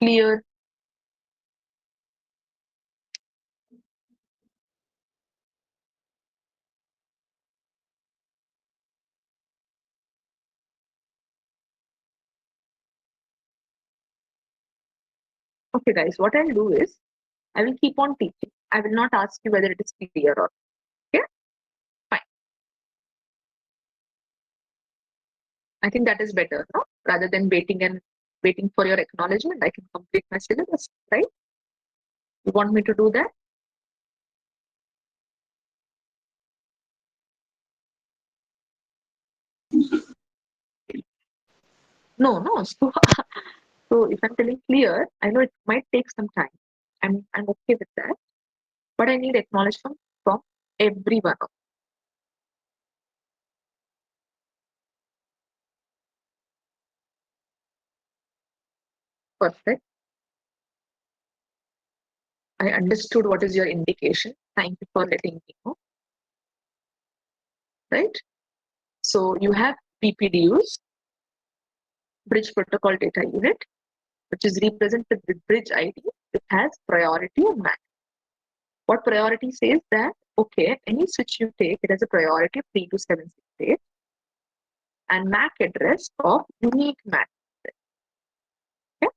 Clear? Okay, guys, what I'll do is I will keep on teaching. I will not ask you whether it is clear or okay. Fine. I think that is better, no? Rather than waiting for your acknowledgement. I can complete my syllabus, right? You want me to do that? No, no. So if I'm telling clear, I know it might take some time. I'm okay with that. But I need acknowledgement from everyone. Perfect. I understood what is your indication. Thank you for letting me know. Right? So you have BPDUs, Bridge Protocol Data Unit, which is represented with bridge ID. It has priority and MAC. What priority says that, okay, any switch you take, it has a priority of 32768 and MAC address of unique MAC. Okay?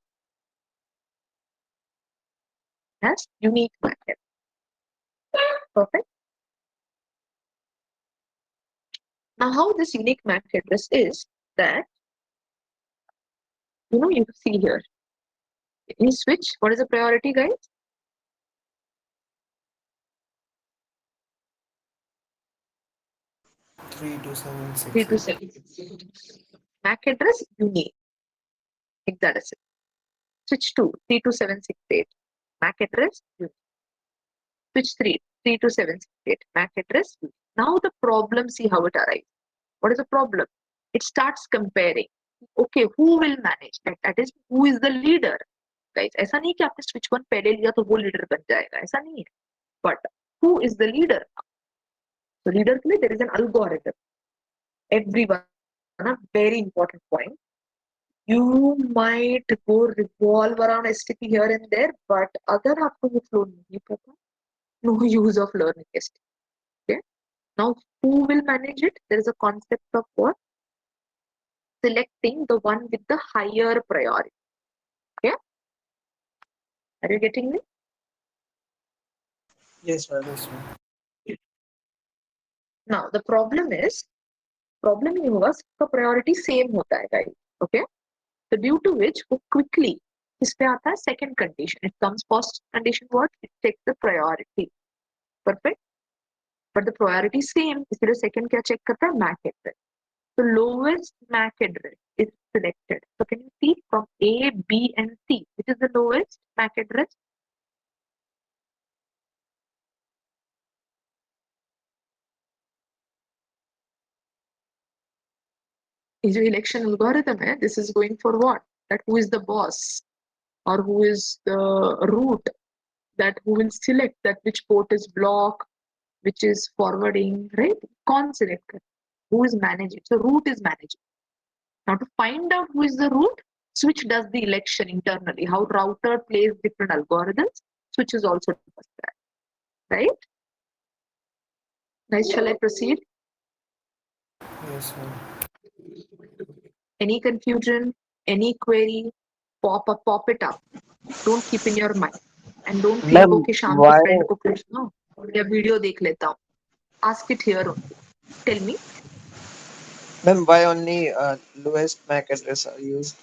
It has unique MAC address. Perfect. Now, how this unique MAC address is that, you see here, any switch, what is the priority, guys? 32768. MAC address unique. Hexadecimal. Switch 2, 32768. MAC address unique. Switch 3, 32768. MAC address unique. Now the problem, see how it arises. What is the problem? It starts comparing. Okay, who will manage? That is, who is the leader? Guys, ऐसा नहीं कि आपने switch 1 पहले लिया तो वो leader बन जाएगा. ऐसा नहीं है. But who is the leader? So leader के लिए there is an algorithm. Everyone, a very important point. You might go revolve around STP here and there, but अगर आपको वो flow नहीं पता, no use of learning STP. Okay. Now, who will manage it? There is a concept of what? Selecting the one with the higher priority. Okay. Are you getting me? Yes, ma'am. Yes, ma'am. Now, the problem is, problem ये होगा सबका priority same होता है, guys. Okay. So due to which वो quickly इस पे आता है second condition. It comes first condition what? It takes the priority. Perfect. But the priority same. इसलिए second क्या check करता है? MAC address. The lowest MAC address is selected. So can you see from A, B, and C, which is the lowest MAC address? Is your election algorithm? This is going for what? That who is the boss or who is the root? That who will select that which port is blocked, which is forwarding, right? Con select. Who is managing? So root is managing. Now to find out who is the root, switch does the election internally. How router plays different algorithms, switch is also does that. Right? Guys, shall I proceed? Yes, ma'am. Any confusion, any query, pop it up. Don't keep in your mind. And don't think, Ma'am, okay, शाम को why friend को पूछना या video देख लेता हूँ. Ask it here only. Tell me. only lowest MAC address are used?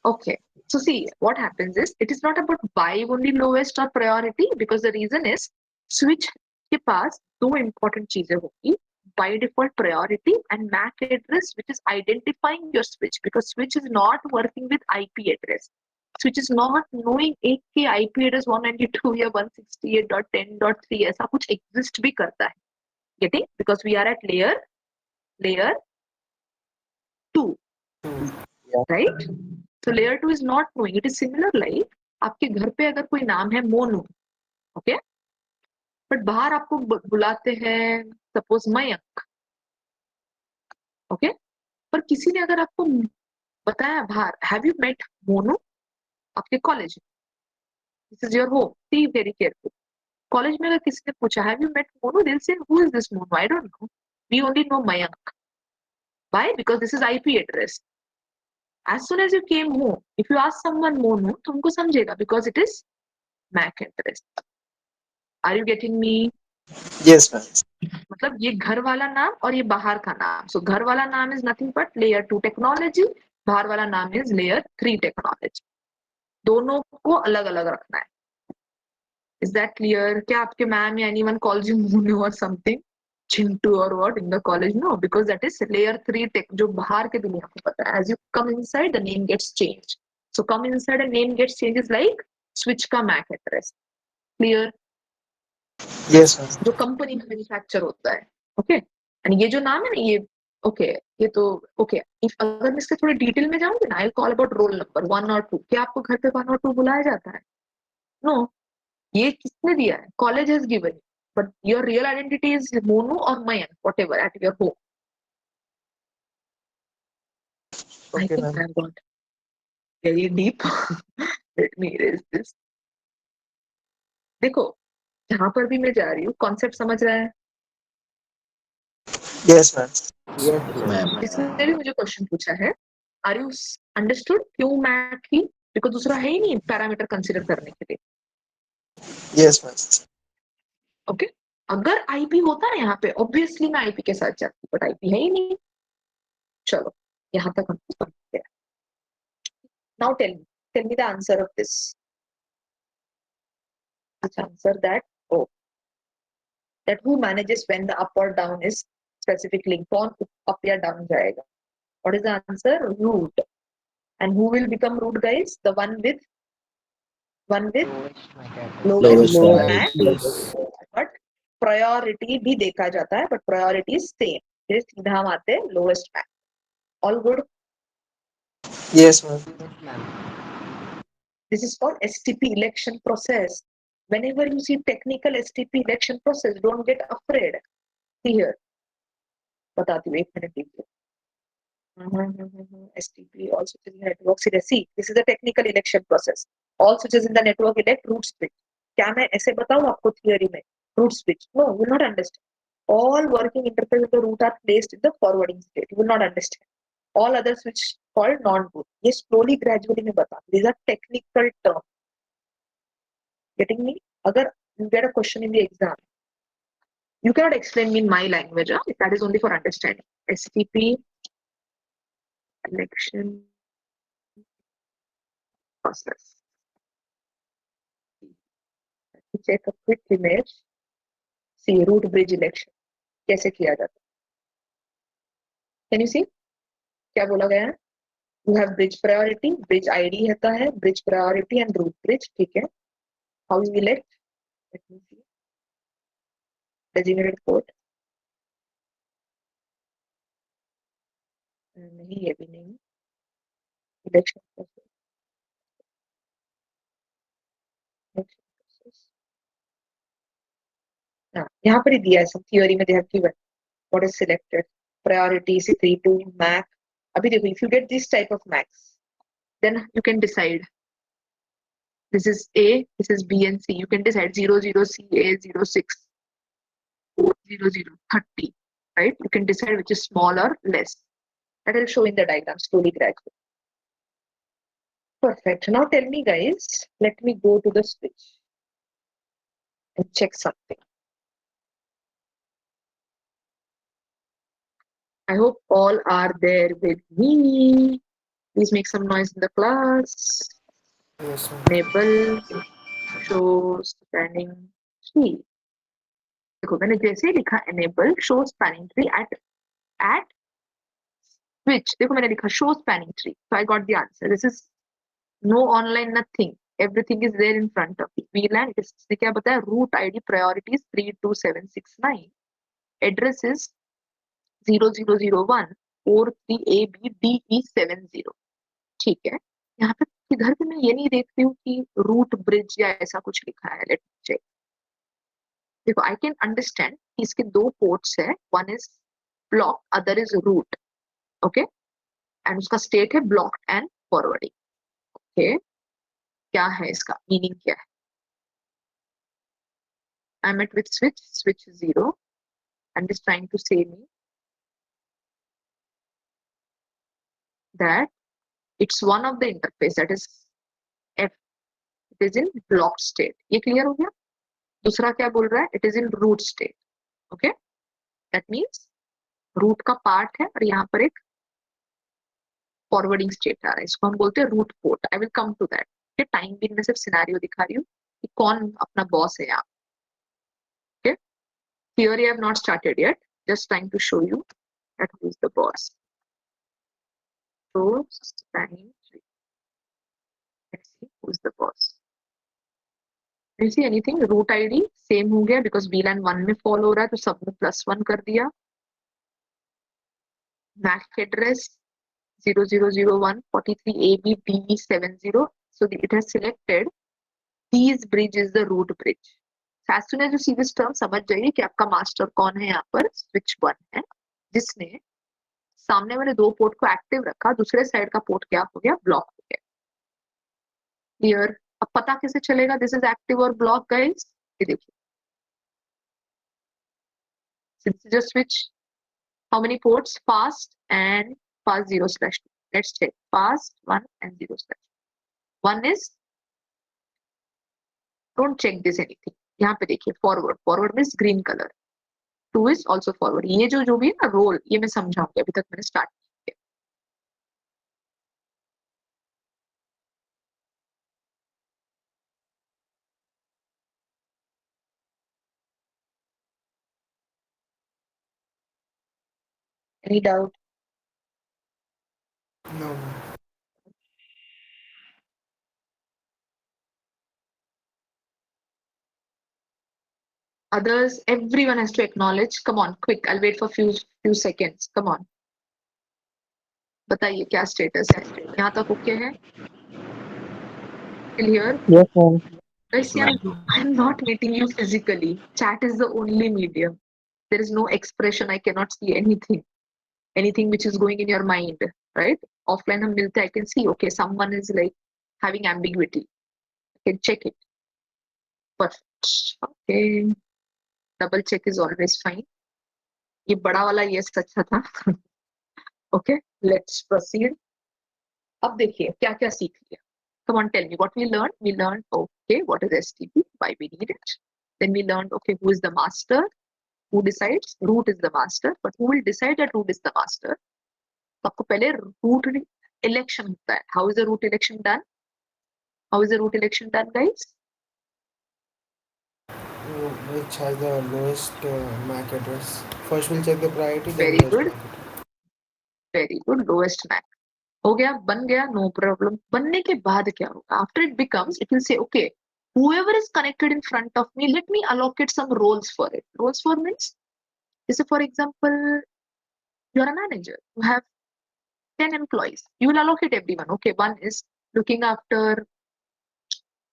Okay. So see, what happens is, it is not about buy only lowest or priority, because the reason is, switch के पास दो important चीजें होगी. By default priority and MAC address, which is identifying your switch, because switch is not working with IP address. Switch is not knowing एक के IP address 192 या 168.10.3 ऐसा कुछ exist भी करता है. Getting? Because we are at layer 2. Yeah. Right? So layer 2 is not knowing. It is similar like आपके घर पे अगर कोई नाम है मोनू, ओके, बट बाहर आपको बुलाते हैं सपोज मयंक, ओके, पर किसी ने अगर आपको बताया बाहर, हैव यू मेट मोनू? आपके college, this is your home, be very careful. College में अगर किसी ने पूछा हैव यू मेट मोनू, दिल से who is this Monu, I don't know, we only know Mayank. Why? Because this is IP address. as soon as you came home, if you ask someone Monu, तो उनको समझेगा, because it is MAC address. Are you getting me? Yes, ma'am. मतलब ये घर वाला नाम और ये बाहर का नाम, सो घर वाला नाम is nothing but layer 2 technology, बाहर वाला नाम इज लेयर 3 टेक्नोलॉजी। दोनों को अलग अलग रखना है। Is that clear? क्या आपके मैम या एनीवन कॉल्स यू मोनू और समथिंग, चिंटू और what in the college? No, because that is layer 3 tech, जो बाहर के दुनिया को पता है। As you come inside the name gets change, so come inside a name gets change is like switch का MAC address. Clear? Yes, ma'am. जो company में मैन्युफैक्चर होता है, ओके। एंड ये जो नाम है ना, ये ओके, ये तो ओके। इफ अगर मैं इसके थोड़े डिटेल में जाऊंगी ना, I call about roll number 1 और 2। क्या आपको घर पे 1 और 2 बुलाया जाता है? नो। ये किसने दिया है? College has given, but your real identity is Monu और Mayank, whatever at your home. I Okay, think ma'am. I got very deep. Let me erase this. देखो, जहां पर भी मैं जा रही हूँ, कॉन्सेप्ट समझ रहा है? Yes, ma'am. Yes, ma'am. इसने भी मुझे क्वेश्चन पूछा है, आर यू अंडरस्टूड क्यों मैक ही? बिकॉज दूसरा है ही नहीं पैरामीटर कंसिडर करने के लिए। Yes, ma'am. ओके, अगर आईपी होता है यहाँ पे, ऑब्वियसली मैं आईपी के साथ जाती, बट आईपी है ही नहीं। चलो, यहाँ तक हम समझ गए। Now tell me the answer of this. अच्छा, answer that, oh, that who manages when the up और डाउन इज स्पेसिफिक लिंक, कौन अप या डाउन जाएगा? What is the answer? Root. And who will become root guys? The one with lowest lowest MAC. yes, but priority भी देखा जाता है, but priority same, फिर सीधा हम आते हैं lowest MAC. All good? Yes, ma'am. This is called STP election process. Whenever you see technical STP election process, don't get afraid. See here, बताती हूँ, एक मिनट दीजिए। STP, all switches in the network. See, this is the technical election process. All switches in the network elect root switch. क्या मैं ऐसे बताऊँ आपको theory में? Root switch? No, you will not understand. All working interface of the root are placed in the forwarding state. You will not understand. All other switch called non-root. ये slowly, gradually मैं बता. These are technical terms. Getting me? Agar you get a question in the exam, you cannot explain me in my language. That is only for understanding. STP election process. Check a quick image. See root bridge election. कैसे किया जाता है? Can you see? क्या बोला गया है? You have bridge priority, bridge ID होता है, bridge priority and root bridge. ठीक है? How you elect? Let me see. Designated port. नहीं, ये भी नहीं. Election process. Election process. हाँ, यहाँ पर ही दिया है, सब थियोरी में they have given. What is selected? Priority, C3 to MAC. अभी देखो, if you get this type of MACs, then you can decide. This is A, this is B and C. You can decide 00CA 06 00 30, right? You can decide which is small or less. That will show in the diagram slowly, gradually. Perfect. Now tell me, guys, let me go to the switch and check something. I hope all are there with me. Please make some noise in the class. yes, ma'am. Enable show spanning tree. देखो, मैंने जैसे ही लिखा enable show spanning tree at switch, देखो मैंने लिखा show spanning tree, so I got the answer. This is no online, nothing. Everything is there in front of you. VLAN, इसने क्या बताया? Root ID priority is 32769. Address is 0001 43ABDE70. ठीक है? यहाँ पे इधर पे मैं ये नहीं देखती हूँ कि रूट ब्रिज या ऐसा कुछ लिखा है. Let check. देखो, आई कैन अंडरस्टैंड कि इसके दो पोर्ट्स है, one is block, other is root. Okay, and उसका स्टेट है ब्लॉक्ड एंड फॉरवर्डिंग. ओके, क्या है इसका मीनिंग, क्या है? I met with switch 0 and is trying to say me that it's one of the interface that is F, it is in blocked state. ये clear हो गया? दूसरा क्या बोल रहा है? It is in root state. Okay, that means root का part है और यहाँ पर एक फॉरवर्डिंग स्टेट आ रहा है. इसको हम बोलते हैं root port. I will come to that. Time been में सिर्फ सिनेरियो दिखा रही हूँ कि कौन अपना बॉस है यहाँ. Okay, theory I have not started yet, just trying to show you that who is the boss. So time, let's see who is the boss. Do you see anything? root id same हो गया because VLAN 1 में fall हो रहा है तो सब में +1 कर दिया. MAC address 0001 43 ABD70. So it has selected these bridge is the root bridge. So as soon as you see this term समझ जाइए कि आपका मास्टर कौन है. यहाँ पर switch 1 है जिसने सामने वाले दो पोर्ट को एक्टिव रखा, दूसरे साइड का पोर्ट क्या हो गया? ब्लॉक हो गया. क्लियर? अब पता कैसे चलेगा दिस इज एक्टिव और ब्लॉक गाइस? ये देखिए, since just switch how many ports? Fast and fast 0/2. Let's check fast 1 and 0/2. 1 is, don't check this anything. यहाँ पे देखिए forward, forward means green colour. 2 is also forward. ये जो भी है ना रोल, ये मैं समझाऊंगी, अभी तक मैंने स्टार्ट किया. Any doubt? No. Others, everyone has to acknowledge. Come on, quick. I'll wait for few seconds. Come on. बताइए क्या स्टेटस है? यहाँ तक ओके है? Till here? Yes, ma'am. Guys, I'm not meeting you physically. Chat is the only medium. There is no expression. I cannot see anything which is going in your mind, right? Offline हम मिलते, I can see, okay, someone is like having ambiguity. I can check it. Perfect. Okay. Double check is always fine. ये बड़ा वाला yes अच्छा था. Okay, let's proceed. अब देखिए क्या क्या सीख लिया. Come on, tell me what we learned. We learned, okay, what is STP, why we need it. Then we learned, okay, who is the master, who decides. Root is the master, but who will decide that root is the master? आपको पहले root election होता है. How is the root election done? How is the root election done, guys? Which has the lowest MAC address. First we'll check the priority, then Very lowest good. MAC address. Very good. Lowest MAC. हो गया, बन गया, no problem. बनने के बाद क्या होगा? After it becomes, it will say, okay, whoever is connected in front of me, let me allocate some roles for it. Roles for means, say for example, you are a manager. You have 10 employees. You will allocate everyone. Okay, one is looking after,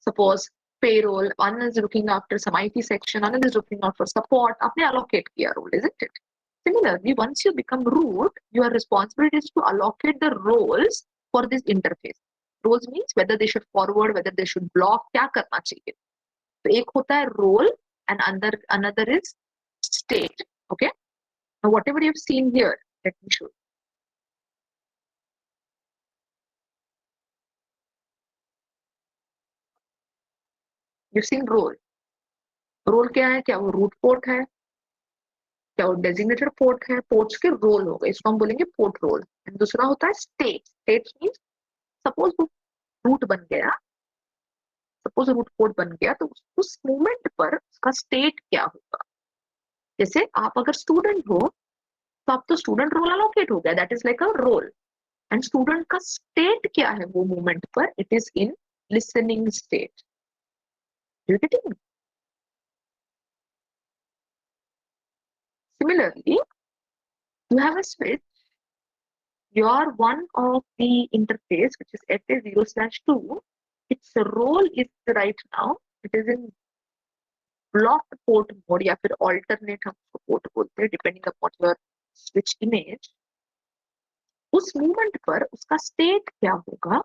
suppose, payroll. One is looking after some IT section. One is looking after support. आपने allocate किया role, isn't it? Similarly, once you become root, your responsibility is to allocate the roles for this interface. Roles means whether they should forward, whether they should block, क्या करना चाहिए. तो एक होता है role and another is state. Okay. Now whatever you've seen here, let me show you. You've seen role. Role क्या है? क्या वो root port है? क्या वो डेजिग्नेटेड पोर्ट है? पोर्ट्स के रोल हो गए, इसको हम बोलेंगे पोर्ट रोल. दूसरा होता है स्टेट. स्टेट मींस सपोज वो रूट बन गया, सपोज रूट पोर्ट बन गया, तो उस मोमेंट पर उसका स्टेट क्या होगा. जैसे आप अगर स्टूडेंट हो तो आप तो स्टूडेंट रोल अलोकेट हो गया, that is like a role. And student का स्टेट क्या है वो मोमेंट पर? It is in listening state. You getting? Similarly, you have a switch. Your one of the interface, which is FA0/2, its role is right now, it is in blocked port mode या फिर alternate हम उसको port बोलते हैं depending upon your switch image. उस movement पर उसका state क्या होगा,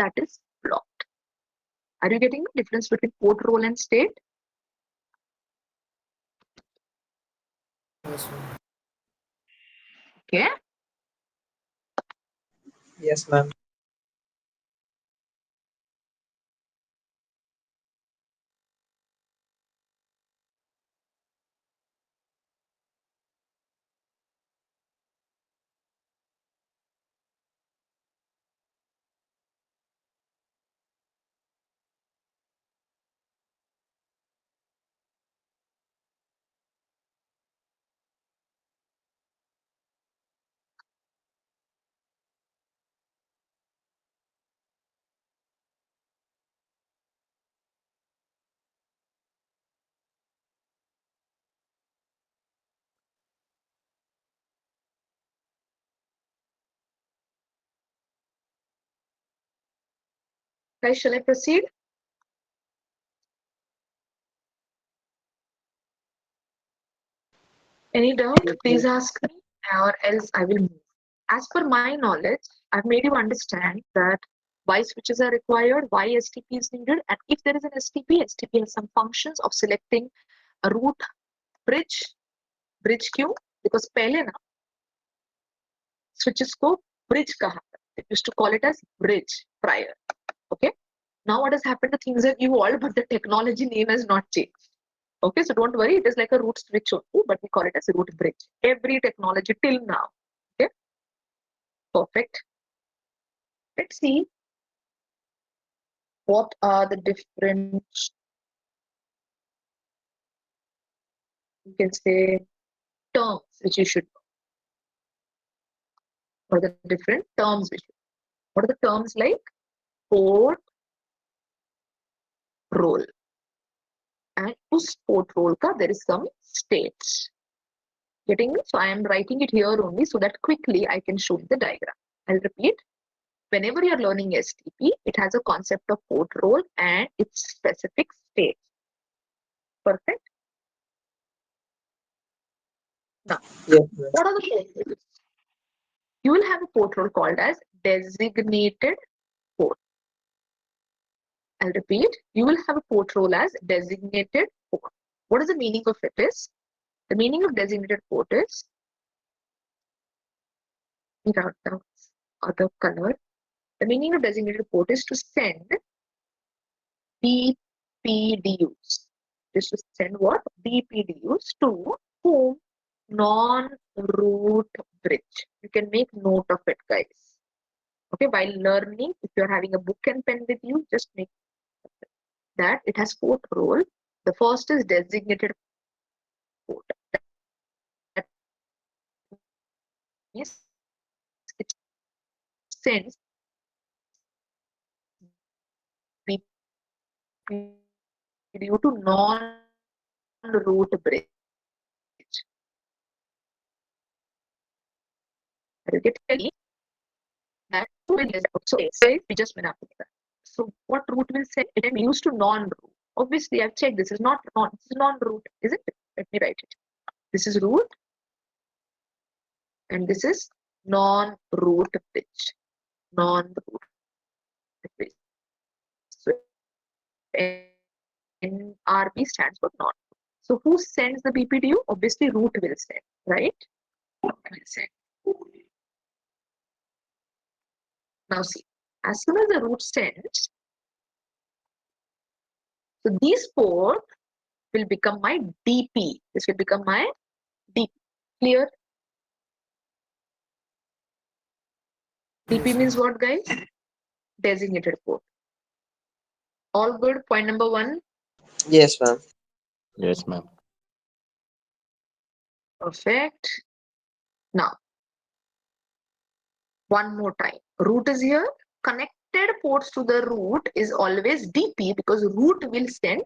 that is blocked. Are you getting the difference between port role and state? Yes, ma'am. Okay. Yes, ma'am. Guys, shall I proceed? Any doubt? Please ask me, or else I will move. As per my knowledge, I've made you understand that why switches are required, why STP is needed, and if there is an STP, STP has some functions of selecting a route bridge queue, because पहले ना switches को bridge कहा था. They used to call it as bridge prior. Okay. Now what has happened? The things have evolved, but the technology name has not changed. Okay, so don't worry, it is like a root switch only, but we call it as a root bridge. Every technology till now. Okay, perfect. Let's see what are the different, you can say, terms which you should know. What are the different terms which you know? What are the terms like port role? And us port role ka there is some states. Getting me? So I am writing it here only so that quickly I can show you the diagram. I'll repeat. Whenever you're learning STP, it has a concept of port role and its specific state. Perfect. Now, Yes, ma'am. what are the port roles? You will have a port role called as designated port. I'll repeat. You will have a port role as designated port. What is the meaning of it is? The meaning of designated port is, without the other color, the meaning of designated port is to send BPDUs. Is to send what? BPDUs to whom? Non-root bridge. You can make note of it, guys. Okay, while learning, if you're having a book and pen with you, just make that it has port role. The first is designated port. That means it sends BPDU to non-root bridge. You get me? That will so we just went after that. So what root will send? It can be used to non-root. Obviously, I've checked this is not this is non-root, is it? Let me write it. This is root and this is non-root bridge. Non-root bridge. So NRB stands for non. So who sends the BPDU? Obviously, root will send, right? Root will send. Now see, as soon as the root sends, so these port will become my DP. This will become my DP. Clear? DP means what, guys? Designated port. All good. Point number 1. Yes, ma'am. Yes, ma'am. Perfect. Now, one more time. Root is here. Connected ports to the root is always DP because root will send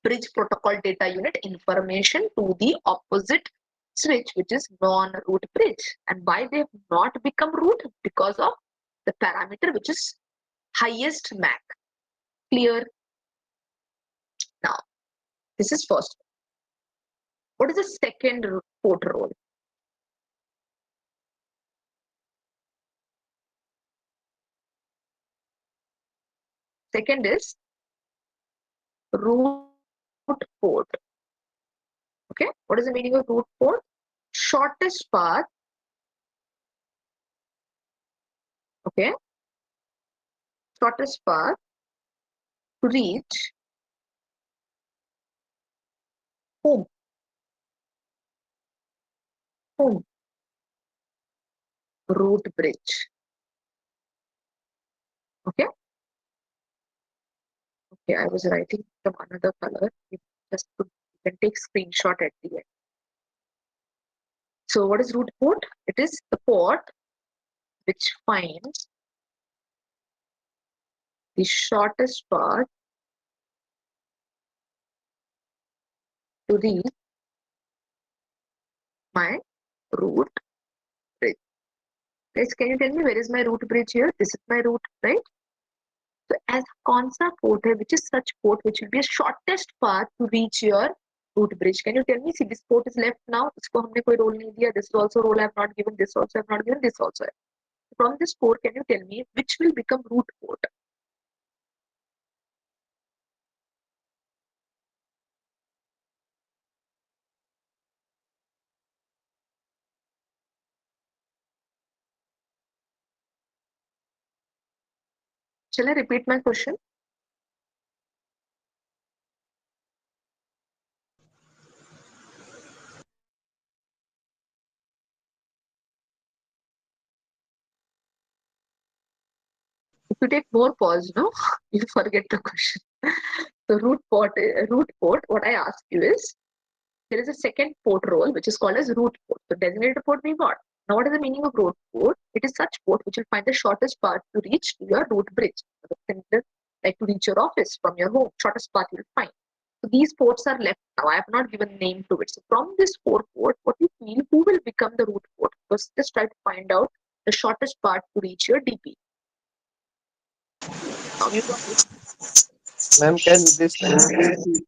bridge protocol data unit information to the opposite switch, which is non-root bridge. And why they have not become root? Because of the parameter which is highest MAC. Clear? Now, this is first. What is the second port role? Second is root port. Okay, what is the meaning of root port? Shortest path. Okay, shortest path to reach home. Home. Root bridge. Okay. Okay, I was writing from another color. You can take screenshot at the end. So what is root port? It is the port which finds the shortest path to reach my root bridge. Guys, can you tell me where is my root bridge here? This is my root, right? So as कौन सा port है, which is such port which will be a shortest path to reach your root bridge? Can you tell me? See, this port is left now. इसको हमने कोई role नहीं दिया. This is also role I have not given. This also I have not given. This also. From this port, can you tell me which will become root port? Shall I repeat my question? If you take more pause, no, you forget the question. So root port, what I ask you is, there is a second port role which is called as root port. So designated port we got. Now what is the meaning of root port? It is such port which will find the shortest path to reach your root bridge. Like to reach your office from your home, shortest path you will find. So these ports are left now. I have not given name to it. So from this port, what you feel, who will become the root port? First, just try to find out the shortest path to reach your DP. Now you got it. Ma'am, can this please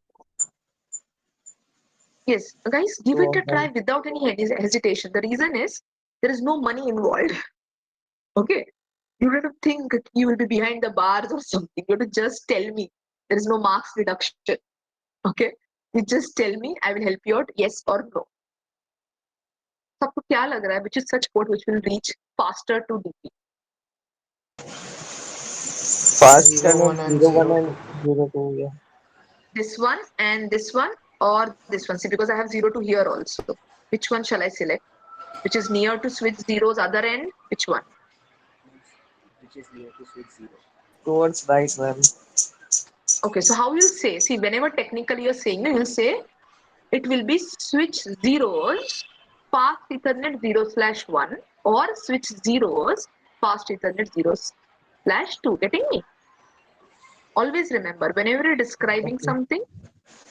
Yes, guys, give it show a try without any hesitation. The reason is there is no money involved. Okay, you don't have to think that you will be behind the bars or something. You have to just tell me. There is no marks reduction. Okay, you just tell me. I will help you out. Yes or no. So आपको क्या लग रहा है? Which is such port which will reach faster to DP? fast 0, 1 and 0, 1 2. and 02? Yeah. This one and this one, or this one? See, because I have 0 to here also. Which one shall I select? Which is near to switch zeros other end? Which one? Which is near to switch 0. Towards right, ma'am. Okay, so how you'll say? See, whenever technically you're saying, you'll say it will be switch zeros fast Ethernet 0/1 or switch zeros fast Ethernet 0/2. Getting me? Always remember, whenever you're describing Okay. something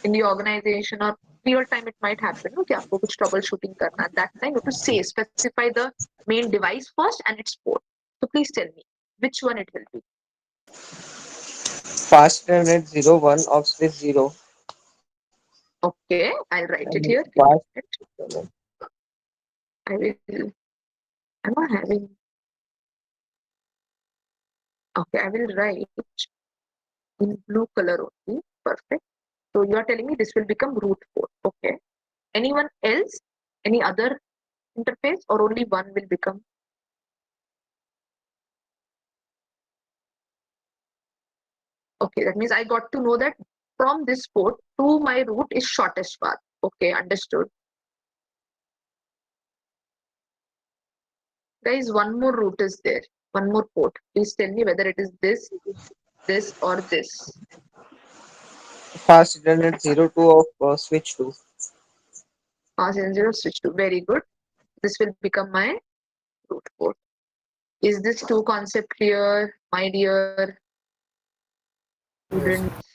in the organization or real time, it might happen. Okay, आपको कुछ troubleshooting करना. At that time, you have to say, specify the main device first and its port. So please tell me which one it will be. Fast internet 01 of switch 0. Okay, I'll write it And here. Give me fast a minute. internet. I will. Am I having? Okay, I will write in blue color only. Perfect. So you are telling me this will become root port. Okay. Anyone else? Any other interface or only one will become? Okay, that means I got to know that from this port to my route is shortest path. Okay, understood. Guys, one more route is there. One more port. Please tell me whether it is this or this. Fast internet 02 of switch 2. R0 switch to. Very good. This will become my root port. Is this two concept clear, my dear Yes. students?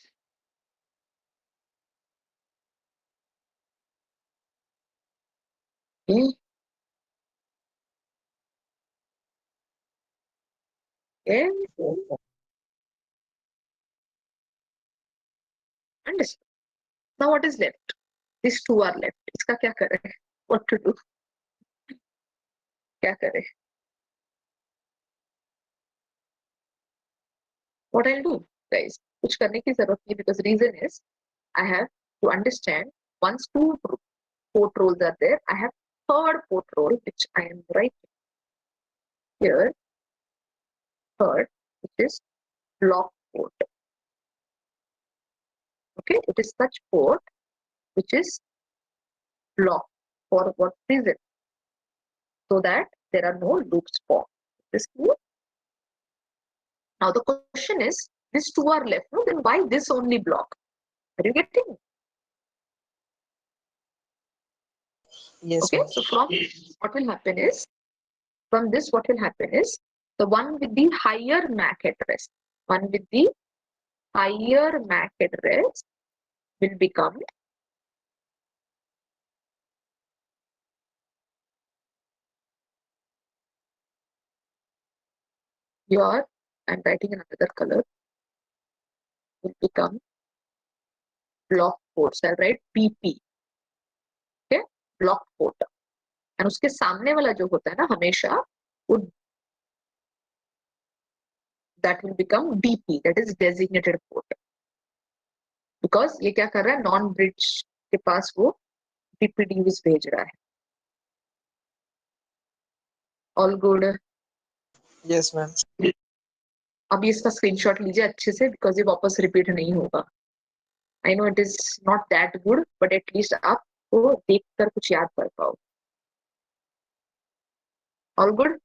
Okay. Okay. Understood. Now what is left? These two are left. इसका क्या करें? What to do? क्या करें? What I'll do? guys. कुछ करने की जरूरत नहीं, because reason is I have to understand once two port roles are there, I have third port role which I am writing here, third, which is block port. Okay, it is such port which is blocked. For what reason? So that there are no loops formed. Is this clear? Now the question is, these two are left, no? Then why this only block? Are you getting it? Yes, Okay, ma'am. so from what will happen is, from this what will happen is, the one with the higher MAC address, one with the higher MAC address will become your, I'm writing in another color, will become block port. So I'll write BP. Okay, block port. And उसके सामने वाला जो होता है ना हमेशा, वो that will become DP, that is designated port. Because ये क्या कर रहा है, नॉन ब्रिज के पास वो BPDUs भेज रहा है. All good. Yes, ma'am. अभी इसका स्क्रीनशॉट लीजिए अच्छे से, बिकॉज ये वापस रिपीट नहीं होगा. I know it is not that good, but at least आप वो देखकर कुछ याद कर पाओ. All good.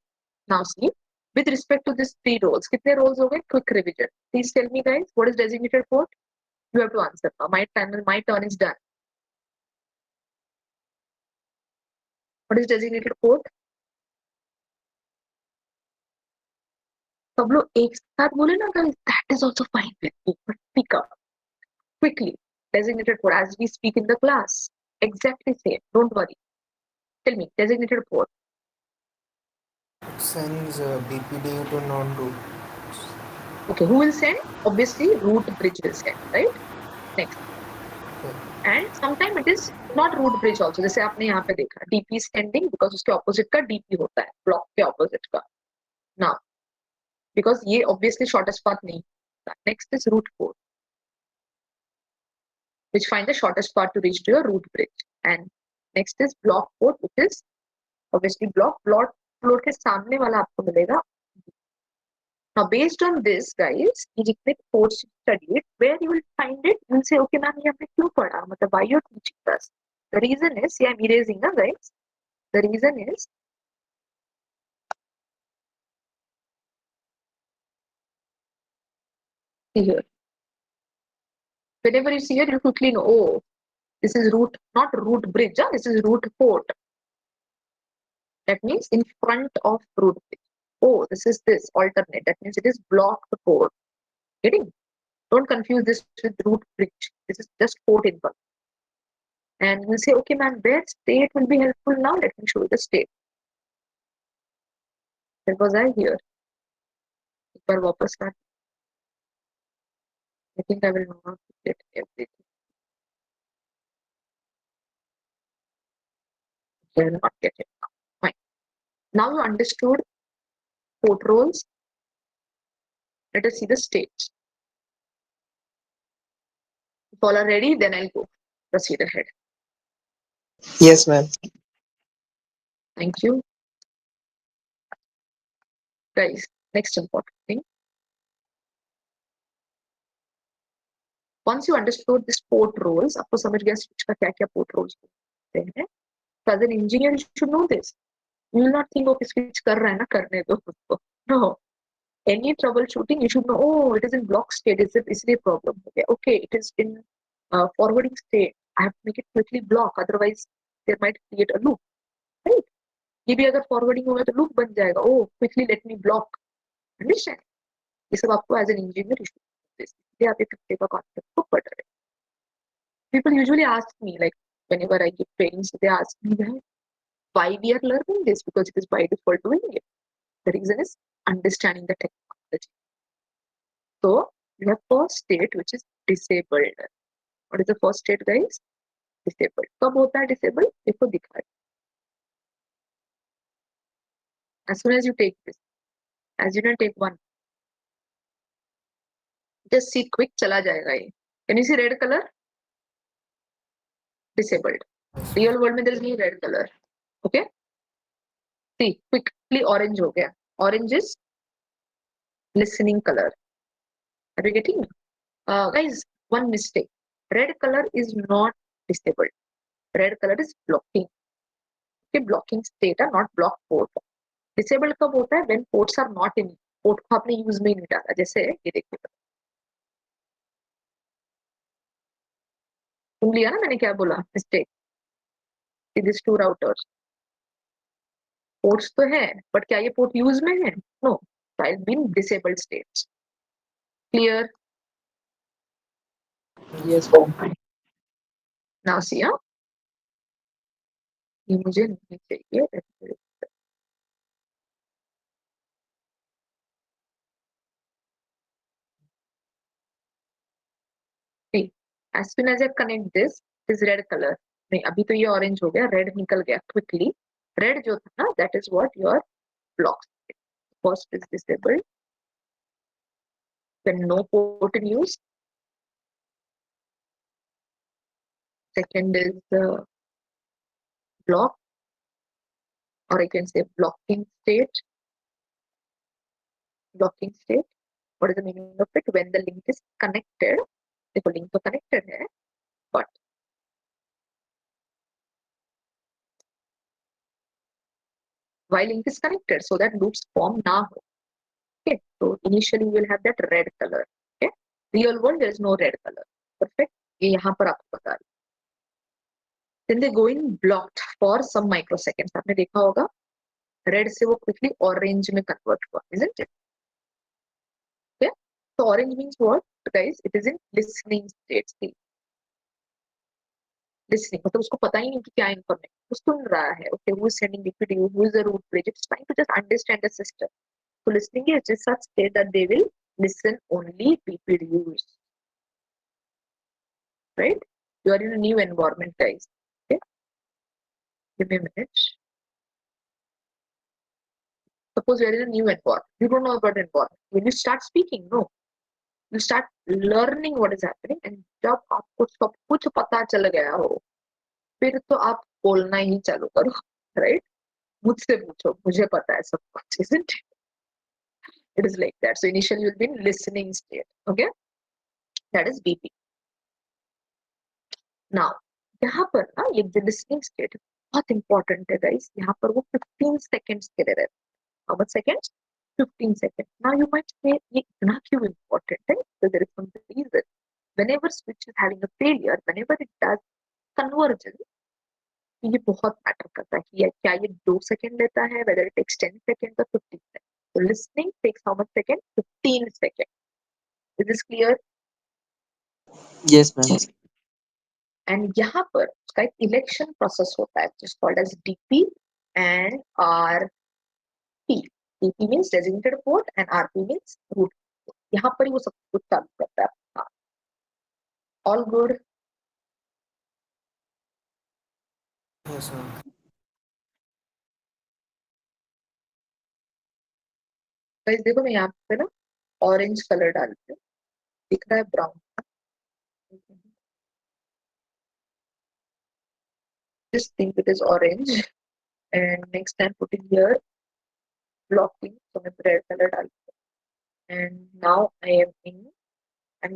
Now see, with respect to these three roles, कितने roles हो गए? Quick revision. Please tell me guys, what is designated port? You have to answer now. My turn is done. What is designated port? सब लोग एक साथ बोले ना guys, that is also fine with me, but pick up quickly. Designated port as we speak in the class. Exactly same. Don't worry. Tell me, designated port. Sends BPDU to non-root. Okay, who will send? Obviously, root bridge will send, right? Next. And sometimes it is not root bridge also. जैसे आपने यहाँ पे देखा, DP is sending because उसके opposite का DP होता है, block के opposite का. Now, because ये obviously shortest path नहीं होता. Next is root port, which find the shortest path to reach to your root bridge. And next is block port, which is obviously block के सामने वाला आपको मिलेगा. Now, based on this, guys, ये जितने ports you studied, where you will find it, you will say, okay, ma'am, ये हमने क्यों पढ़ा? मतलब why you're teaching us? The reason is, yeah, I'm erasing, na, guys. The reason is, see here. Whenever you see it, you quickly know, oh, this is root, not root bridge, this is root port. That means in front of root bridge. Oh, this is this alternate. That means it is blocked port. Getting? Don't confuse this with root bridge. This is just port input. And you say, okay, ma'am, where state will be helpful now? Let me show you the state. That was I here. एक बार वापस start. I think I will not get everything. I will not get it now. Fine. Now you understood port roles. Let us see the states. If all are ready, then I'll go. Proceed ahead. Yes, ma'am. Thank you. Guys, next important thing. Once you understood this port roles, आपको समझ गया switch का क्या-क्या port roles होते हैं. So as an engineer, you should know this. You will not think, okay, switch कर रहा है ना, करने दो उसको. No. Any troubleshooting, you should know, oh, it is in block state, इसलिए problem हो गया. Okay, it is in forwarding state. I have to make it quickly block, otherwise there might create a loop, right? ये भी अगर forwarding होगा तो loop बन जाएगा. Oh, quickly let me block. Understand? ये सब आपको as an engineer you should know this. इसलिए आप ये पीछे का concept को पढ़ रहे हैं. People usually ask me, like whenever I give trainings, they ask me that why we are learning this, because it is by default doing it. The reason is understanding the technology. So you have first state which is disabled. What is the first state, guys? Disabled. कब होता है disabled? देखो दिखा है. As soon as you take this, as you don't take one, just see quick, चला जाएगा ये. Can you see red colour? Disabled. Real world में there is no red colour. Okay, see quickly orange हो गया. Orange is listening color. Are you getting me? Guys, one mistake. Red color is not disabled. Red color is blocking. Okay, blocking state है, not block port. Disabled कब होता है? When ports are not in. Port को आपने use में ही नहीं डाला. जैसे ये देखिए, सुन लिया ना मैंने क्या बोला? Mistake. See these two routers. Ports तो है, but क्या ये port use में है? No. So I'll be in disabled states. Clear? Yes, ma'am. Now see, हाँ, ये मुझे नहीं चाहिए. See, as soon as I connect this, it is red color. नहीं, अभी तो ये ऑरेंज हो गया, रेड निकल गया क्विकली. रेड जो था ना, that is what your blocks. First is disabled, when no port in use. Second is block, or I can say blocking state. Blocking state. What is the meaning of it? When the link is connected. देखो link तो connected है, but why link is connected? So that loops form ना हो. Okay, so initially you will have that red color. Okay, real world there is no red color. Perfect. ये यहाँ पर आपको बता रही. Then they go in blocked for some microseconds. आपने देखा होगा, red से वो quickly orange में convert हुआ, isn't it? Okay, so orange means what, guys? It is in listening state. See, listening मतलब उसको पता ही नहीं कि क्या information, वो सुन रहा है. Okay, who is sending BPDU? Who is the root bridge? It's trying to just understand the system. So listening is just such state that they will listen only BPDUs. Right? You are in a new environment, guys. Okay, give me a minute. Suppose you are in a new environment. You don't know about environment. When you start speaking, no, you start learning what is happening. And जब आपको सब कुछ पता चल गया हो, फिर तो आप बोलना ही चालू करो, right? मुझसे पूछो, मुझे पता है सब कुछ, isn't it? It is like that. So initially you'll be in listening state. Okay, that is BP. Now यहाँ पर ना ये जो listening state बहुत important है, guys. यहाँ पर वो 15 seconds के लिए रहता है. How much seconds? 15 seconds. Now you might say ये इतना क्यों important है? So there is some reason. Whenever switch is having a failure, whenever it does conversion, ये बहुत मैटर करता है कि क्या ये 2 सेकंड लेता है, whether it takes 10 seconds or 15 seconds. So listening takes how much second? 15 seconds. Is this clear? Yes, ma'am. And यहाँ पर उसका एक इलेक्शन प्रोसेस होता है, which is called as DP and RP. DP means designated port and RP means root. यहाँ पर ही वो सब कुछ चालू करता है. हाँ. All good. Yes, ma'am. Guys देखो, मैं यहाँ पे ना ऑरेंज कलर डालती हूँ, दिख रहा है brown. Just think it is orange, and next time putting here blocking, so मैं red color डालती हूँ. And now I'm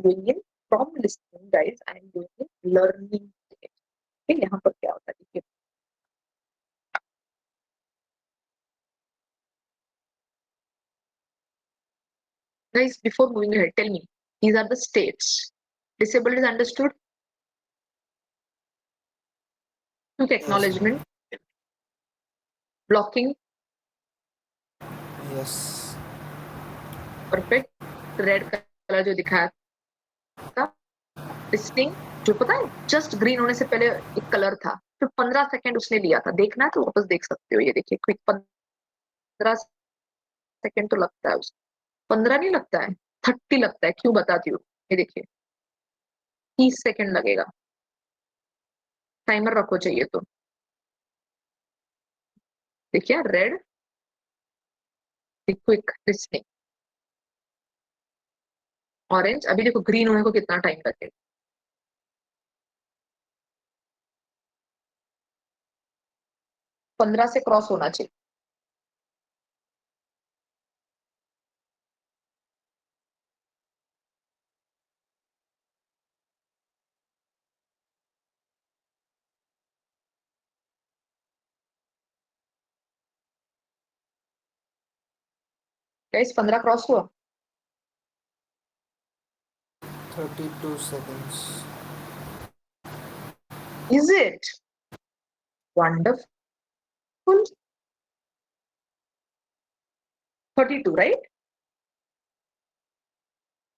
going in from listening, guys. I'm going in learning stage. Okay, यहाँ पर क्या होता है देखिए. Guys, before moving ahead, tell me, these are the states. Disabled is understood. Quick acknowledgement. Blocking, Yes. perfect. Red color जो दिखाया था. Listening, जो पता है जस्ट ग्रीन होने से पहले एक कलर था, फिर 15 सेकंड उसने लिया था. देखना है तो वापस देख सकते हो. ये देखिए, क्विक 15 सेकंड तो लगता है उसको. 15 नहीं लगता है, 30 लगता है. क्यों बताती हूँ. ये देखिए, 30 सेकंड लगेगा. टाइमर रखो चाहिए तो. देखिए, रेड, क्विक लिसनिंग. ऑरेंज, अभी देखो ग्रीन होने को कितना टाइम लगेगा। पंद्रह से क्रॉस होना चाहिए। गाइस 15 क्रॉस हुआ। 32 seconds. Is it wonderful? 32, right?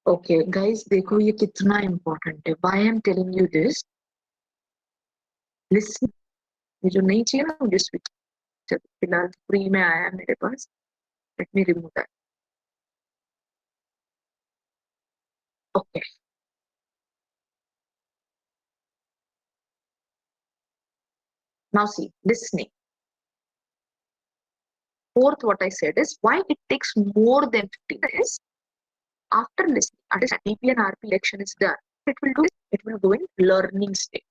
Okay, guys, देखो ये कितना important है। Why I'm telling you this? Listen, ये जो नहीं चाहिए ना मुझे switch, फिलहाल फ्री में आया है मेरे पास। Let me remove that. Okay. Now see, listening. Fourth, what I said is why it takes more than 15 minutes after listening. Understand, DP and RP election is done. It will go in learning state.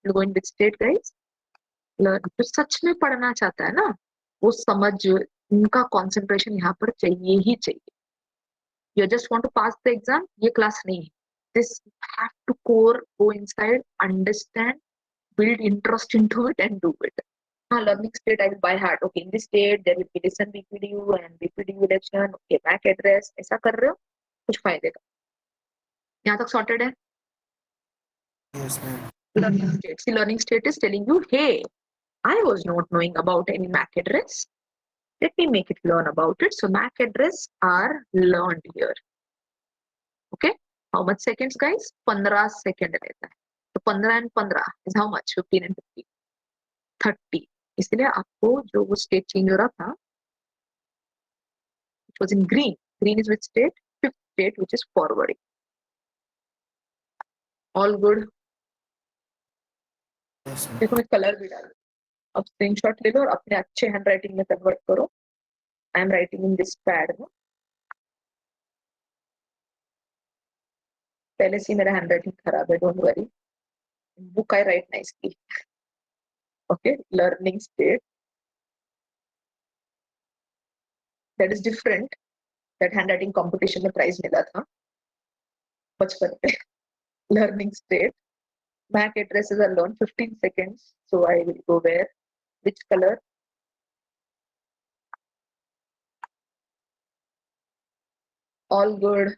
It will go in which state, guys? Learn. जो सच में पढ़ना चाहता है ना, वो समझ, उनका concentration यहाँ पर चाहिए ही चाहिए। You just want to pass the exam, ये class नहीं है। This have to core, go inside, understand, build interest into it and do it. हाँ, learning state I will by heart. Okay, in this state there will be listen BPDU and BPDU election. Okay, MAC address. ऐसा कर रहे हो, कुछ फायदे का। यहाँ तक sorted है। Yes, ma'am. Learning state. See, learning state is telling you, hey, I was not knowing about any MAC address. Let me make it learn about it. So MAC address are learned here. Okay. How much seconds, guys? 15 second लेता है। तो 15 and 15 is how much? 15 and 15. 30. इसलिए आपको जो वो state change हो रहा था, it was in green. Green is which state? Fifth state, which is forwarding. All good. Yes, ma'am. देखो मैं कलर भी डाल, अब स्क्रीनशॉट ले लो और अपने अच्छे हैंड राइटिंग में कन्वर्ट करो। I am writing in this pad में। पहले से मेरा हैंड राइटिंग खराब है, don't worry. Book I right nicely. Okay, learning state, that is different. That hand writing competition में प्राइज मिला था बचपन में। Learning state, MAC addresses are learned 15 seconds. So I will go where? Which color? All good.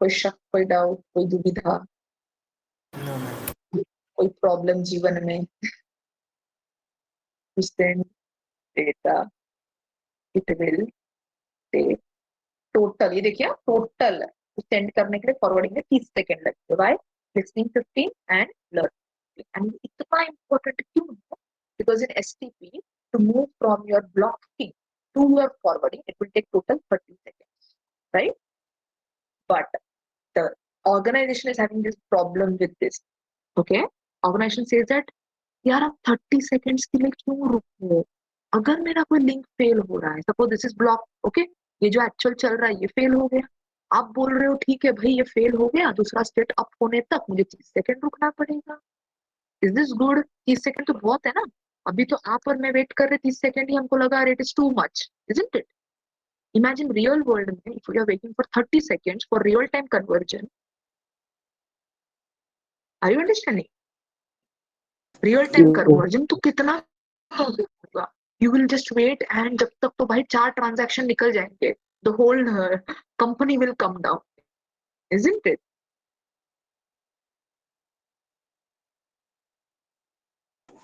कोई शक, कोई doubt, कोई दुविधा, No, ma'am. कोई प्रॉब्लम जीवन में? To send data, it will take total, ये देखिए टोटल सेंड करने के लिए फॉरवर्डिंग में 30 सेकंड लगते हैं। Why? Listening 15 and learning. And इतना इंपॉर्टेंट क्यों है? Because in STP to move from your blocking to your forwarding, it will take total 30 seconds, right? But the organization is having this problem with this. Okay, organization says that यार आप 30 seconds के लिए क्यों रुको? अगर मेरा कोई link fail हो रहा है, suppose this is block, okay, ये जो एक्चुअल चल रहा है ये फेल हो गया, आप बोल रहे हो ठीक है भाई ये फेल हो गया, दूसरा स्टेट अप होने तक मुझे 30 सेकंड रुकना पड़ेगा। Is this good? 30 सेकंड तो बहुत है ना। अभी तो आप और मैं वेट कर रहे 30 सेकंड ही हमको लगा it is too much, isn't it? Imagine real world में if you are waiting for 30 seconds for real time conversion. Are you understanding? Real time conversion तो कितना होगा? You will just wait and जब तक तो भाई 4 ट्रांजैक्शन निकल जाएंगे, the whole company will come down, isn't it?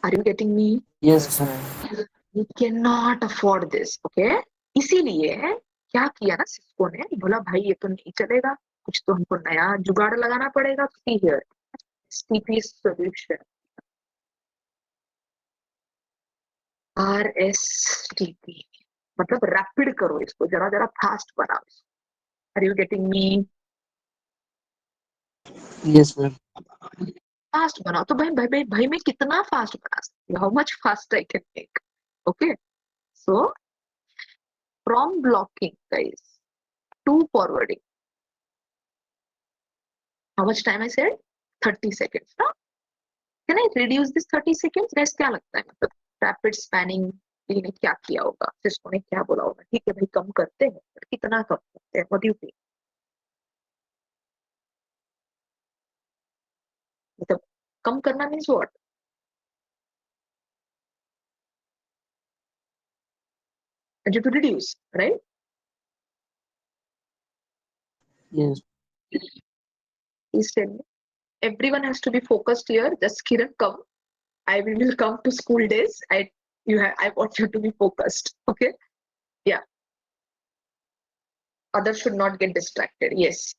Are you getting me? Yes, Yes, ma'am. ma'am. We cannot afford this, okay? इसीलिए क्या किया ना सिस्को ने, बोला भाई ये तो नहीं चलेगा, कुछ तो हमको नया जुगाड़ लगाना पड़ेगा। See here, STP solution, RSTP, मतलब रैपिड करो इसको, जरा जरा फास्ट बनाओ इसको। Are you getting me? Yes, ma'am. Fast बनाओ तो भाई भाई भाई भाई मैं कितना फास्ट बना सकती हूँ? How much fast I can make? Okay, so from blocking guys, 2 forwarding. How much time I said? 30 seconds. Now, can I reduce this 30 seconds? Guys, क्या लगता है? मतलब rapid spanning ने क्या किया होगा? सिस्को ने क्या बोला होगा? ठीक है भाई, कम करते हैं, पर कितना कम करते हैं? What do you think? मतलब कम करना means what? To reduce, right? Yes. Please tell me. Everyone has to be focused here. Just Kiran, come. I will come to school days. I want you to be focused. Okay? Yeah. Others should not get distracted. Yes.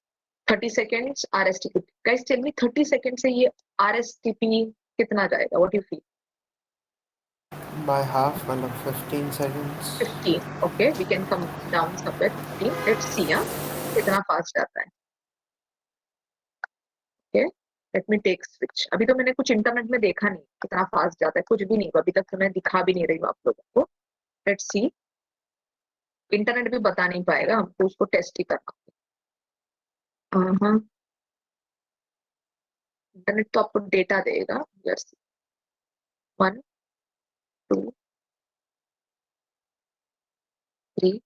30 seconds RSTP. Guys, tell me 30 seconds से ये RSTP कितना जाएगा? What do you feel? By half, मतलब 15 seconds. 15. Okay, we can come down somewhere. 15. Let's see. हाँ कितना fast जाता है. Okay. Let me take switch. अभी तो मैंने कुछ इंटरनेट में देखा नहीं कितना फास्ट जाता है, कुछ भी नहीं, अभी तक तो मैं दिखा भी नहीं रही हूँ आप लोगों को. Let's see. इंटरनेट भी बता नहीं पाएगा, हमको उसको टेस्ट ही करना. हाँ, इंटरनेट तो आपको डेटा देगा. यस. 1 2 3.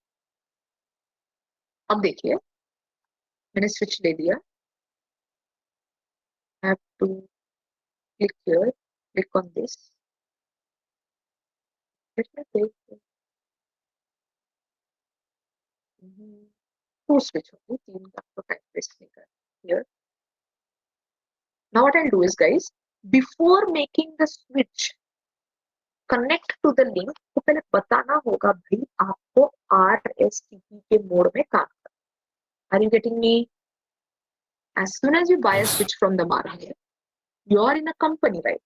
अब देखिए मैंने स्विच ले लिया. I have to click here, click on this. Let me take two switch only, तीन का तो टाइम वेस्ट नहीं कर. Here. Now what I'll do is, guys, before making the switch connect to the link, तो पहले बताना होगा भाई आपको RSTP के मोड में काम करना. Are you getting me? As soon as you buy a switch from the market, you are in a company, right?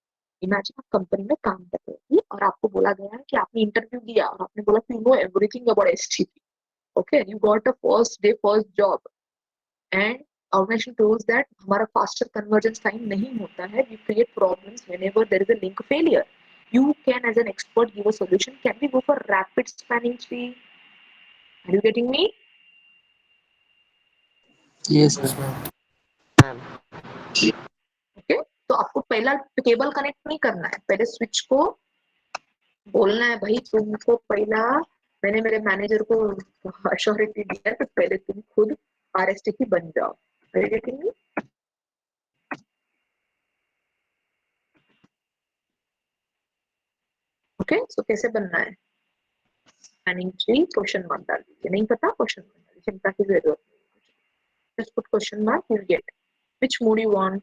Imagine आप कंपनी में काम कर रहे हो और आपको बोला गया है कि आपने इंटरव्यू दिया और आपने बोला कि you know everything about STP. Okay, you got a first day first job and organization knows that हमारा faster convergence time नहीं होता है. We create problems whenever there is a link failure. You can, as an expert, give a solution. Can we go for rapid spanning tree? Are you getting me? Yes, Yes, ma'am. ma'am. Okay, तो आपको पहला cable connect नहीं करना है, पहले switch को बोलना है भाई तुमको पहला. मैंने मेरे मैनेजर को अश्योरिटी दिया कि पहले तुम खुद RSTP बन जाओ. Are you getting me? Okay, so कैसे बनना है? स्पैनिंग ट्री क्वेश्चन मार्क डाल दीजिए. नहीं पता क्वेश्चन मार्क डालिए, चिंता की जरूरत नहीं. Just put question mark, you'll get which mode you want.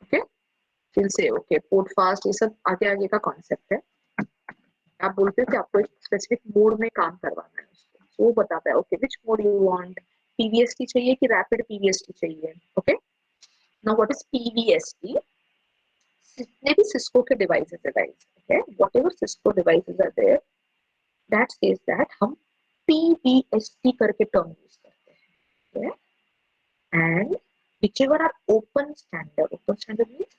Okay, you'll say okay port fast. ये सब आगे आगे का कॉन्सेप्ट है. आप बोलते हो कि आपको एक स्पेसिफिक मोड में काम करवाना है उसको, तो वो बताता है okay which mode you want. PVST चाहिए कि रैपिड PVST चाहिए. Okay, now what is PVST? जितने भी सिस्को के डिवाइसेस है guys, okay, whatever Cisco devices are there, that says that हम PVST करके टर्म यूज करते हैं. And whichever are open standard means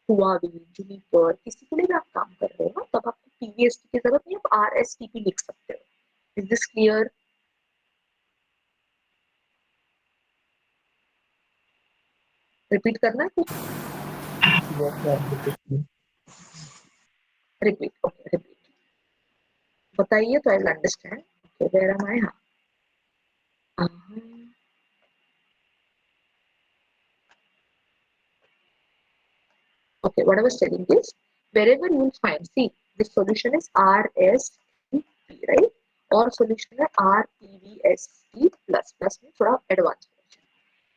Huawei, Juniper, किसी के लिए भी आप काम कर रहे हो ना, तब आपको PVST की जरूरत नहीं, आप RSTP लिख सकते हो. Is this clear? रिपीट करना है कुछ? Yes, ma'am. Repeat. Okay, repeat बताइए तो I will understand. Okay, where am I? हाँ. Okay, what I was telling is, wherever you will find, see, the solution is RSTP, right? और solution है RPVST plus. Plus means थोड़ा advanced version.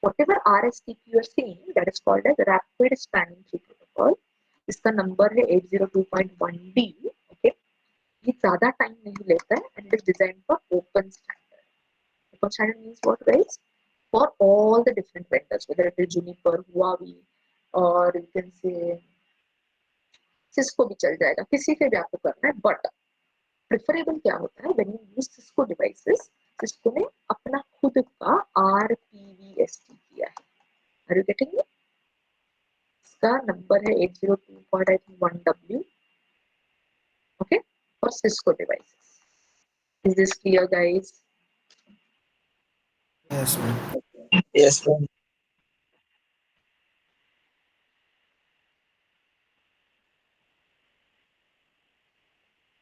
Whatever RSTP you are seeing, that is called as rapid spanning tree protocol. इसका number है 802.1D. Okay, ये ज्यादा time नहीं लेता है and it is designed for open standard. Open standard means what, guys? For all the different vendors, whether it is Juniper, Huawei, or you can say Cisco भी चल जाएगा, किसी से भी आपको करना है. बट प्रेफरेबल क्या होता है, when you use Cisco devices, Cisco ने अपना खुद का RPVST किया है. Are you getting it? इसका नंबर है 802.1W. Okay, for Cisco devices. Is this clear guys? Yes, ma'am. Yes, ma'am.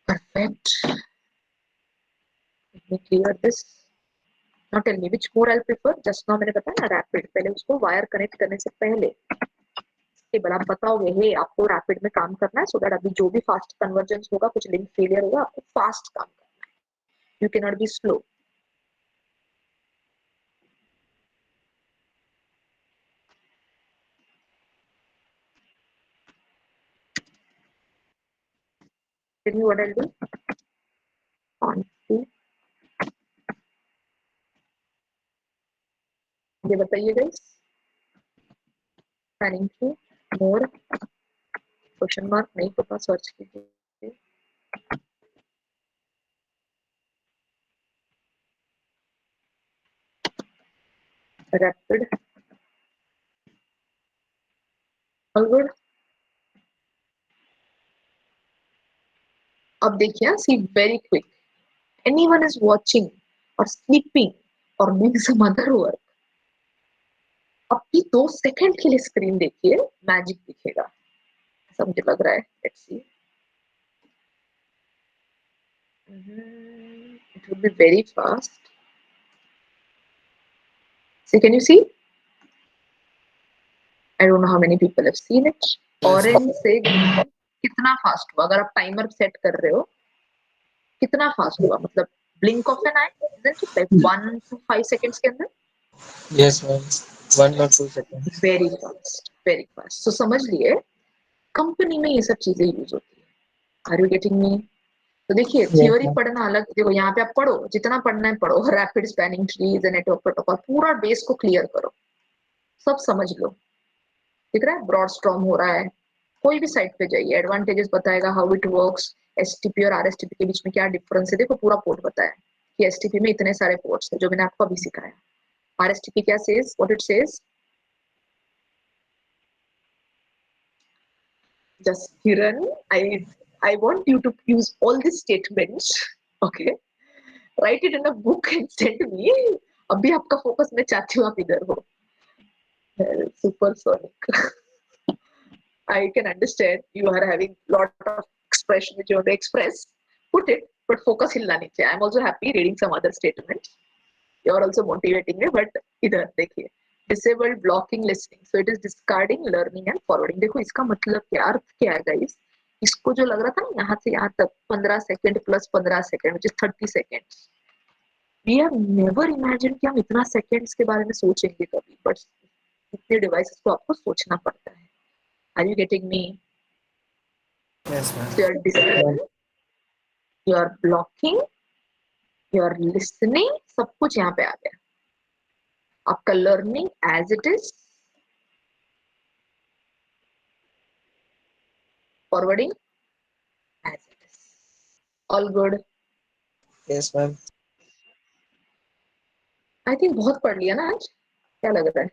Perfect. Let me clear this. Now tell me which mode I'll prefer. Just now मैंने बताया ना rapid, पहले उसको wire connect करने से पहले stable आप बताओगे हे आपको रैपिड में काम करना है, सो दैट अभी जो भी फास्ट कन्वर्जेंस होगा, कुछ लिंक फेलियर होगा, आपको फास्ट काम करना है, you can not be slow. Tell me what I do on to. ये बताइए guys. Spanning through more question mark नहीं पता, सर्च कीजिए. Rapid all good. अब देखिए, see very quick. Anyone is watching और स्लीपिंग और डूइंग सम अदर वर्क, अभी 2 सेकंड के लिए स्क्रीन देखिए, मैजिक दिखेगा, ऐसा मुझे लग रहा है. Let's see. It will be very fast. See, can you see? I don't know how many people have seen it. Yes, Orange से कितना फास्ट हुआ? अगर आप टाइमर सेट कर रहे हो, कितना फास्ट हुआ? मतलब blink of an eye, isn't it? Like 1 to 5 seconds के अंदर. Yes, ma'am. 1 or 2 seconds. Very fast, very fast. So समझ लिए, कंपनी में ये सब चीजें यूज होती है. Are you getting me? तो देखिए, Yes, थियोरी ma'am. पढ़ना अलग. देखो यहाँ पे आप पढ़ो, जितना पढ़ना है पढ़ो. Rapid spanning trees, network protocol, पूरा बेस को क्लियर करो, सब समझ लो. दिख रहा है ब्रॉड स्ट्रॉम हो रहा है. कोई भी साइट पे जाइए, एडवांटेजेस बताएगा, हाउ इट वर्क्स. एसटीपी और आरएसटीपी के बीच में क्या डिफरेंस है, देखो पूरा पोर्ट बताया कि एसटीपी में इतने सारे पोर्ट्स हैं, जो मैंने आपको अभी सिखाया. आरएसटीपी क्या says, what it says. Just Kiran, I want you to use all this statements. Okay, write it in a book and send me. अभी आपका फोकस मैं चाहती हूँ आप इधर हो. Supersonic. I can understand you are having lot of expression which you want to express. Put it, but focus हिलना नहीं चाहिए. I'm also happy reading some other statements. You are also motivating me, but इधर देखिए. Disabled blocking listening. So it is discarding, learning and forwarding. देखो इसका मतलब क्या, अर्थ क्या है guys? इसको जो लग रहा था ना यहाँ से यहाँ तक 15 second plus 15 second which is 30 seconds. We have never imagined कि हम इतना सेकंड्स के बारे में सोचेंगे कभी, but इतने डिवाइसेस को आपको सोचना पड़ता है. Are you getting me? yes, So ma'am. you're Yes, ma'am. disabling, you're blocking, you're listening, सब कुछ यहाँ पे आ गया. आपका learning as it is, forwarding as it is. All good. Yes, ma'am. I think बहुत पढ़ लिया ना आज, क्या लग रहा है?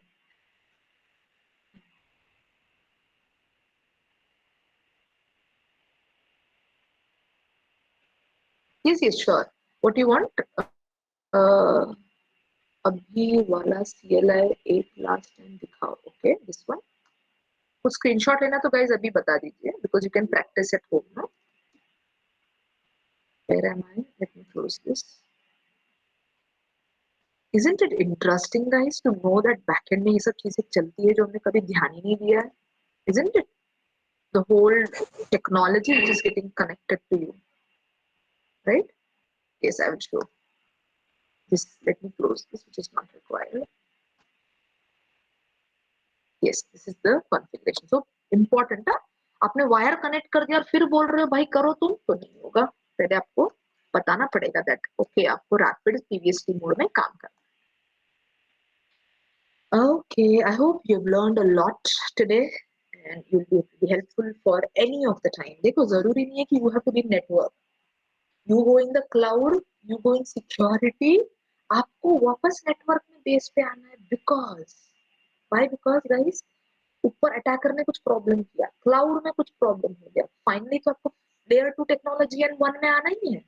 Yes, yes, sure. What do you want? Uh, अभी वाला CLI 8 last time दिखाओ. Okay, this one. कुछ स्क्रीनशॉट लेना तो गाइज अभी बता दीजिए, because you can practice at home, no? Where am I? Let me close this. Isn't it interesting, guys, to know that backend में ये सब चीजें चलती है जो हमने कभी ध्यान ही नहीं दिया है? Isn't it? The whole technology which is getting connected to you, right? Yes, I will show this. Let me close this, which is not required. Yes, this is the configuration. So important है. आपने wire connect कर दिया और फिर बोल रहे हो भाई करो तुम, तो नहीं होगा. पहले आपको बताना पड़ेगा that okay आपको रैपिड पीवीएसटी मोड में काम करना. Okay, I hope you've learned a lot today and you'll be helpful for any of the time. देखो जरूरी नहीं है कि you have to be network. You go in the cloud, you go in security. आपको वापस network में base पे आना है because why? Because guys ऊपर अटैकर ने कुछ प्रॉब्लम किया, क्लाउड में कुछ प्रॉब्लम हो गया, फाइनली तो आपको लेयर 2 टेक्नोलॉजी एंड 1 में आना ही है.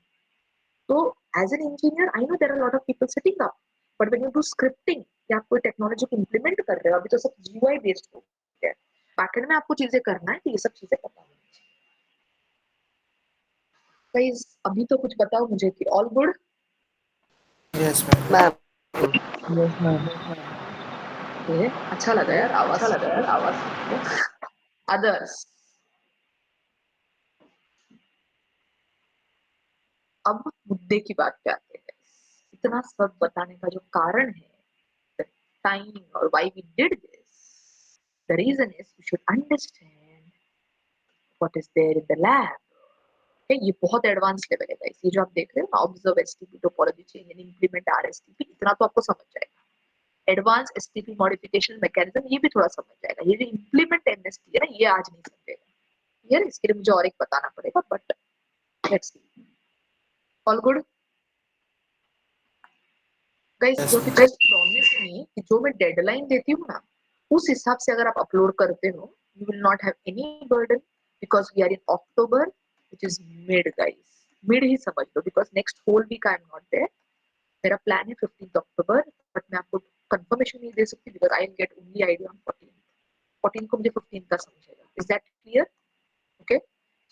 तो as an engineer I know there are lot of people sitting up but when you do scripting या आप कोई टेक्नोलॉजी को इम्प्लीमेंट कर रहे हो, अभी तो सब जीयूआई बेस्ड हो गया है, बैकएंड में आपको चीजें करना है तो ये सब चीजें पता होनी चाहिए। गाइस अभी तो कुछ बताओ मुझे कि all good? Yes, ma'am. Ma'am. Yes, ma'am. ये अच्छा लगा यार आवाज अदर्स। अब मुद्दे की बात पे आते हैं। इतना सब बताने का जो कारण है, the time or why we did this, the reason is you should understand what is there in the lab. Okay, ये बहुत एडवांस लेवल है गाइस। ये जो आप देख रहे हो ना, observe STP topology change and implement RSTP, इतना तो आपको समझ जाएगा। एडवांस एसटीपी मॉडिफिकेशन मैकेनिज्म ये भी थोड़ा समझ जाएगा। ये जो इंप्लीमेंट एमएसटी है ना, ये आज नहीं समझेगा यार, इसके लिए मुझे और एक बताना पड़ेगा, but let's see. All good guys? Yes, you ma'am. Just promise me कि जो मैं डेडलाइन देती हूँ ना, उस हिसाब से अगर आप अपलोड करते हो, you will not have any burden, because we are in October, which is mid guys. Mid ही समझ लो, because next whole week I am not there. मेरा प्लान है 15 अक्टूबर, बट मैं आपको कंफर्मेशन नहीं दे सकती because I will get only idea on 14 को मुझे 15 का समझेगा। Is that clear? Okay,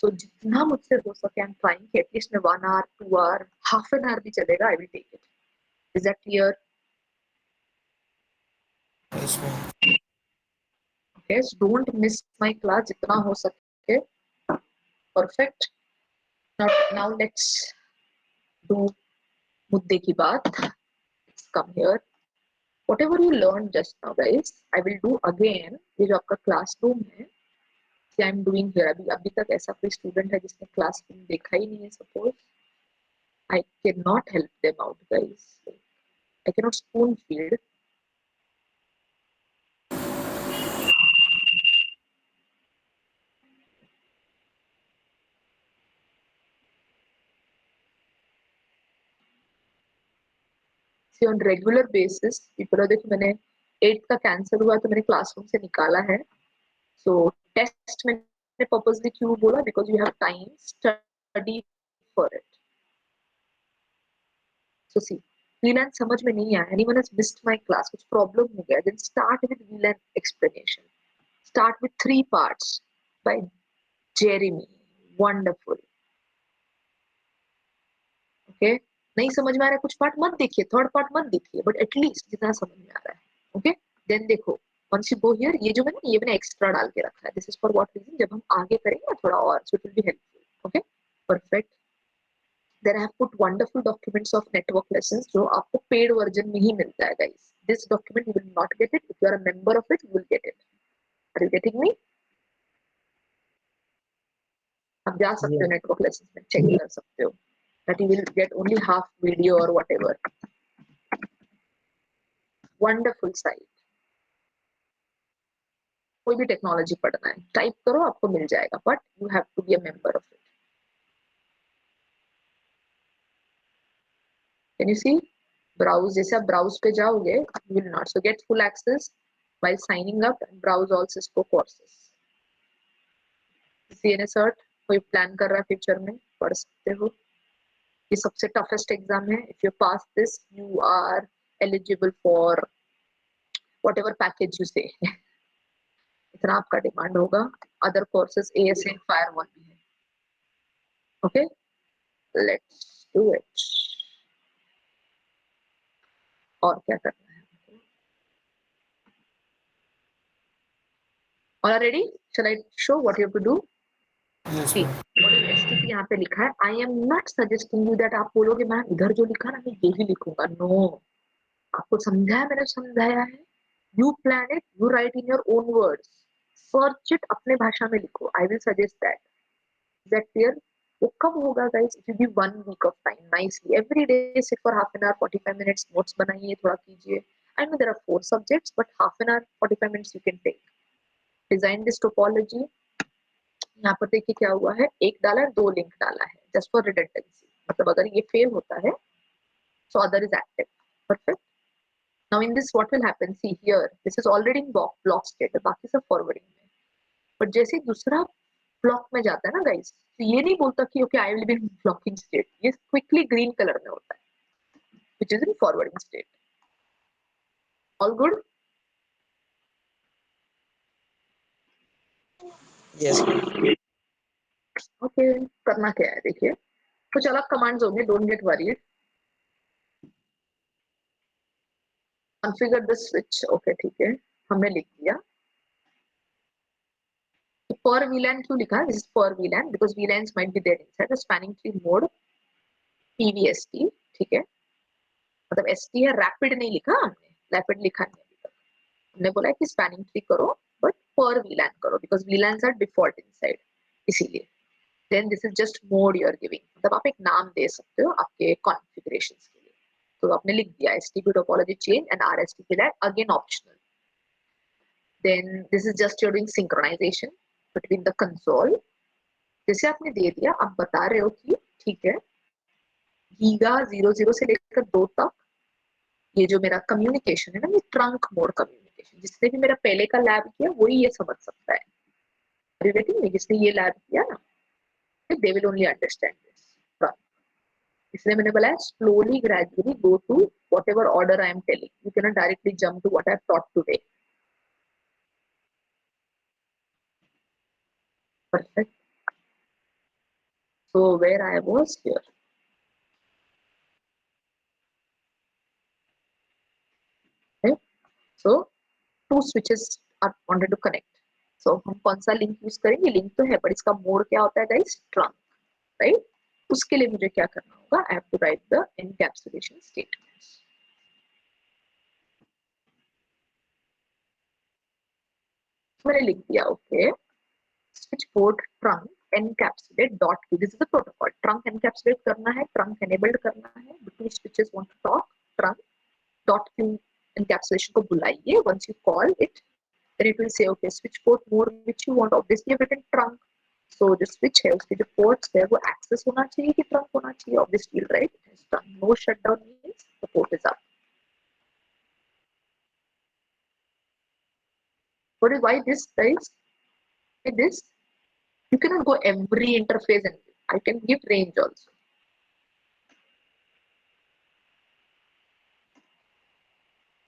so जितना मुझसे हो सके आई एम ट्राइंग कि एटलीस्ट मैं 1 hour 2 hour half an hour भी चलेगा, I will take it. Is that clear? Yes, ma'am. Okay, so don't miss my class जितना हो सके। Perfect. Now let's do मुद्दे की बात। Let's come here. Whatever you learned just now, guys, I will do again. ये जो आपका classroom है, I am doing here. अभी तक ऐसा कोई स्टूडेंट है जिसने क्लासरूम देखा ही नहीं है, suppose I cannot help them out, guys. I cannot spoon feed. See, on regular basis, people देखो मैंने 8 का कैंसिल हुआ तो मैंने क्लासरूम से निकाला है। So test मैंने purposely क्यों बोला? Because you have time study for it. So see, VLAN समझ में नहीं आया, anyone has missed my class, कुछ problem हो गया, then start with VLAN explanation. Start with 3 parts by Jeremy. Wonderful. Okay? नहीं समझ में आ रहा है कुछ पार्ट मत देखिए, थर्ड पार्ट मत देखिए, बट एटलीस्ट जितना समझ में आ रहा है। ओके, देन देखो once you go here, ये जो मैंने एक्स्ट्रा डाल के रखा है, this is for what reason, जब हम आगे करेंगे ना थोड़ा और, so it will be helpful. Okay, perfect. Then I have put wonderful documents of network lessons जो आपको पेड वर्जन में ही मिलता है guys. This document you will not get it, if you are a member of it you will get it. Are you getting me? आप जा सकते हो नेटवर्क लेसन्स में, चेक कर सकते हो, that you will get only half video or whatever. Wonderful site. कोई भी टेक्नोलॉजी पढ़ना है टाइप करो, आपको मिल जाएगा, but you have to be a member of it. Can you see? Browse, जैसे आप ब्राउज पे जाओगे, you will not so get full access while signing up and browse all Cisco courses. CNA cert कोई plan कर रहा है future में, पढ़ सकते हो। ये सबसे टफेस्ट एग्जाम है। If you pass this you are eligible for whatever package you say. इतना आपका डिमांड होगा। अदर कोर्सेज ASA फायरवॉल भी है। Okay, let's do it. और क्या करना है? All are ready? Shall I show what you have to do? Yes, See, ma'am. STP यहाँ पे लिखा है। I am not suggesting you that आप बोलोगे मैम इधर जो लिखा ना मैं यही लिखूंगा। नो, आपको समझाया, मैंने समझाया है। You plan it, you write in your own words. Search it, अपने भाषा में लिखो। I will suggest that. Is that clear? वो कब होगा guys? It will be 1 week of time nicely. Every day sit for half an hour, 45 minutes, notes बनाइए, थोड़ा कीजिए। I know there are 4 subjects, but half an hour, 45 minutes you can take. Design this topology. यहाँ पर देखिए क्या हुआ है, एक डाला है, 2 लिंक डाला है, just for redundancy. मतलब अगर ये फेल होता है, so other is active. Perfect. Now in this what will happen? See here, this is already in block state, बाकी सब forwarding में। But जैसे दूसरा ब्लॉक में जाता है ना गाइस, तो ये नहीं बोलता कि okay I will be in blocking state, ये क्विकली ग्रीन कलर में होता है, which is in forwarding state. All good? Yes. Okay, करना क्या है देखिए, कुछ अलग कमांड्स होंगे, don't get worried. Configure the switch, okay ठीक है, हमने लिख दिया. पर VLAN क्यों लिखा? दिस इज पर VLAN because VLANs might be there inside the spanning tree mode PVST, ठीक है, मतलब ST है, रैपिड नहीं लिखा हमने, रैपिड लिखा नहीं अभी तक. हमने बोला है कि स्पैनिंग ट्री करो बट पर VLAN करो because VLANs are default inside, इसीलिए. Then this is just mode you are giving, मतलब आप एक नाम दे सकते हो आपके कॉन्फ़िगरेशंस के लिए. तो आपने लिख दिया STP topology change and RSTP that again optional. Then this is just your doing synchronization between the console. जैसे आपने दे दिया, आप बता रहे हो कि ठीक है, गीगा 00 से लेकर 2 तक ये जो मेरा कम्युनिकेशन है ना, ये ट्रंक मोड कम्युनिकेशन, जिसने भी मेरा पहले का लैब किया वही ये समझ सकता है. जिसने ये लैब किया ना, they will only understand this trunk. इसलिए मैंने बोला slowly gradually go to whatever order I am telling. You cannot directly jump to what I have taught today. Perfect. So where I was here. Okay. So two switches are wanted to connect. So हम कौन सा link use करेंगे? Link तो है पर इसका mode क्या होता है गाइस? Trunk, right? उसके लिए मुझे क्या करना होगा? I have to write the encapsulation statements. मैंने लिख दिया okay, switch port trunk encapsulate dot q. This is the protocol. Trunk encapsulate करना है, trunk enabled करना है. The two switches want to talk. Trunk dot q encapsulation को बुलाइए. Once you call it, then it will say okay, switch port mode which you want. Obviously you've written trunk. So जो switch है उसके जो ports है वो access होना चाहिए कि trunk होना चाहिए? Obviously right. No shutdown means the port is up. What is why this guys? Why this? You cannot go every interface and I can give range also.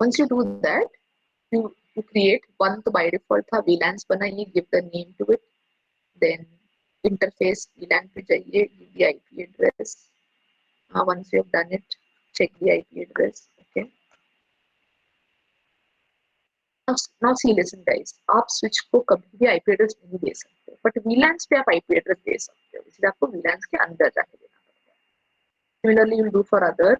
Once you do that, you create one तो by default था VLANs बनाइए, give the name to it, then interface VLAN पे जाइए, give the IP address. Once you have done it, check the IP address. Okay. Now see, listen guys, आप switch को कभी भी IP address नहीं दे सकते, but VLANs पे आप IP address दे सकते हो, इसलिए आपको VLANs के अंदर जाके देना पड़ता है. Similarly, you will do for other.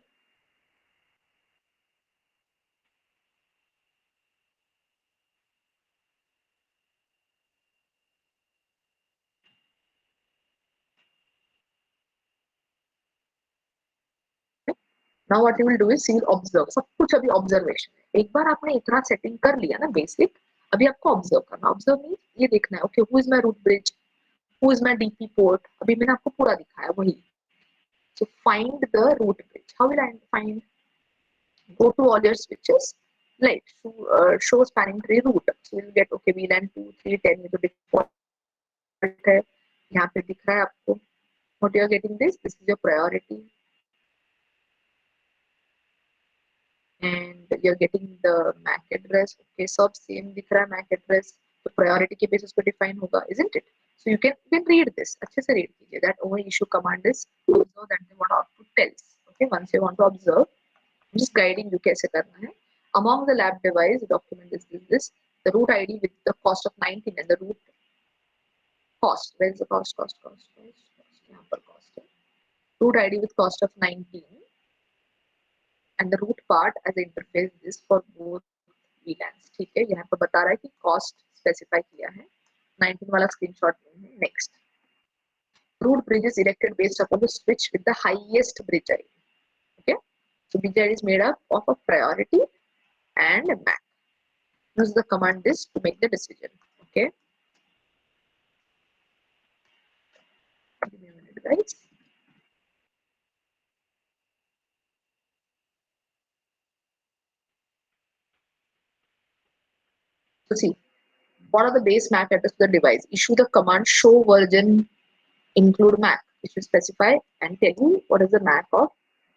Now what you will do is you will observe. सब कुछ अभी observation है. एक बार आपने इतना setting कर लिया ना basic, अभी आपको observe करना. Observe means ये देखना है. Okay, who is my root bridge? Who is my DP port? अभी मैंने आपको पूरा दिखाया वही. So find the root bridge. How will I find? Go to all your switches. Right. So, show spanning tree root. So you'll get okay VLAN 2, 3, 10 ये तो default है. यहाँ पे दिख रहा है आपको. What you are getting this? This is your priority. And you're getting the MAC address. Okay, सब same दिख रहा है MAC address. तो priority के basis पे define होगा, isn't it? So you can read this. अच्छे से read कीजिए. That over issue command is observe that they want output tells. Okay, once you want to observe, I'm just guiding you कैसे करना है. Among the lab device, the document is this. The root ID with the cost of 19 and the root cost. Where is the cost? यहाँ पर cost है. Root ID with cost of 19. And the root part as interface is for both VLANs. ठीक है, यहाँ पर बता रहा है कि cost specify किया है. 19 वाला screenshot नहीं है. Next, root bridge is erected based upon the switch with the highest bridge ID. Okay, so bridge ID is made up of a priority and a MAC. Use the command this to make the decision. Okay, give me a minute, guys. So see, what are the base MAC address of the device? Issue the command show version include MAC. It should specify and tell you what is the MAC of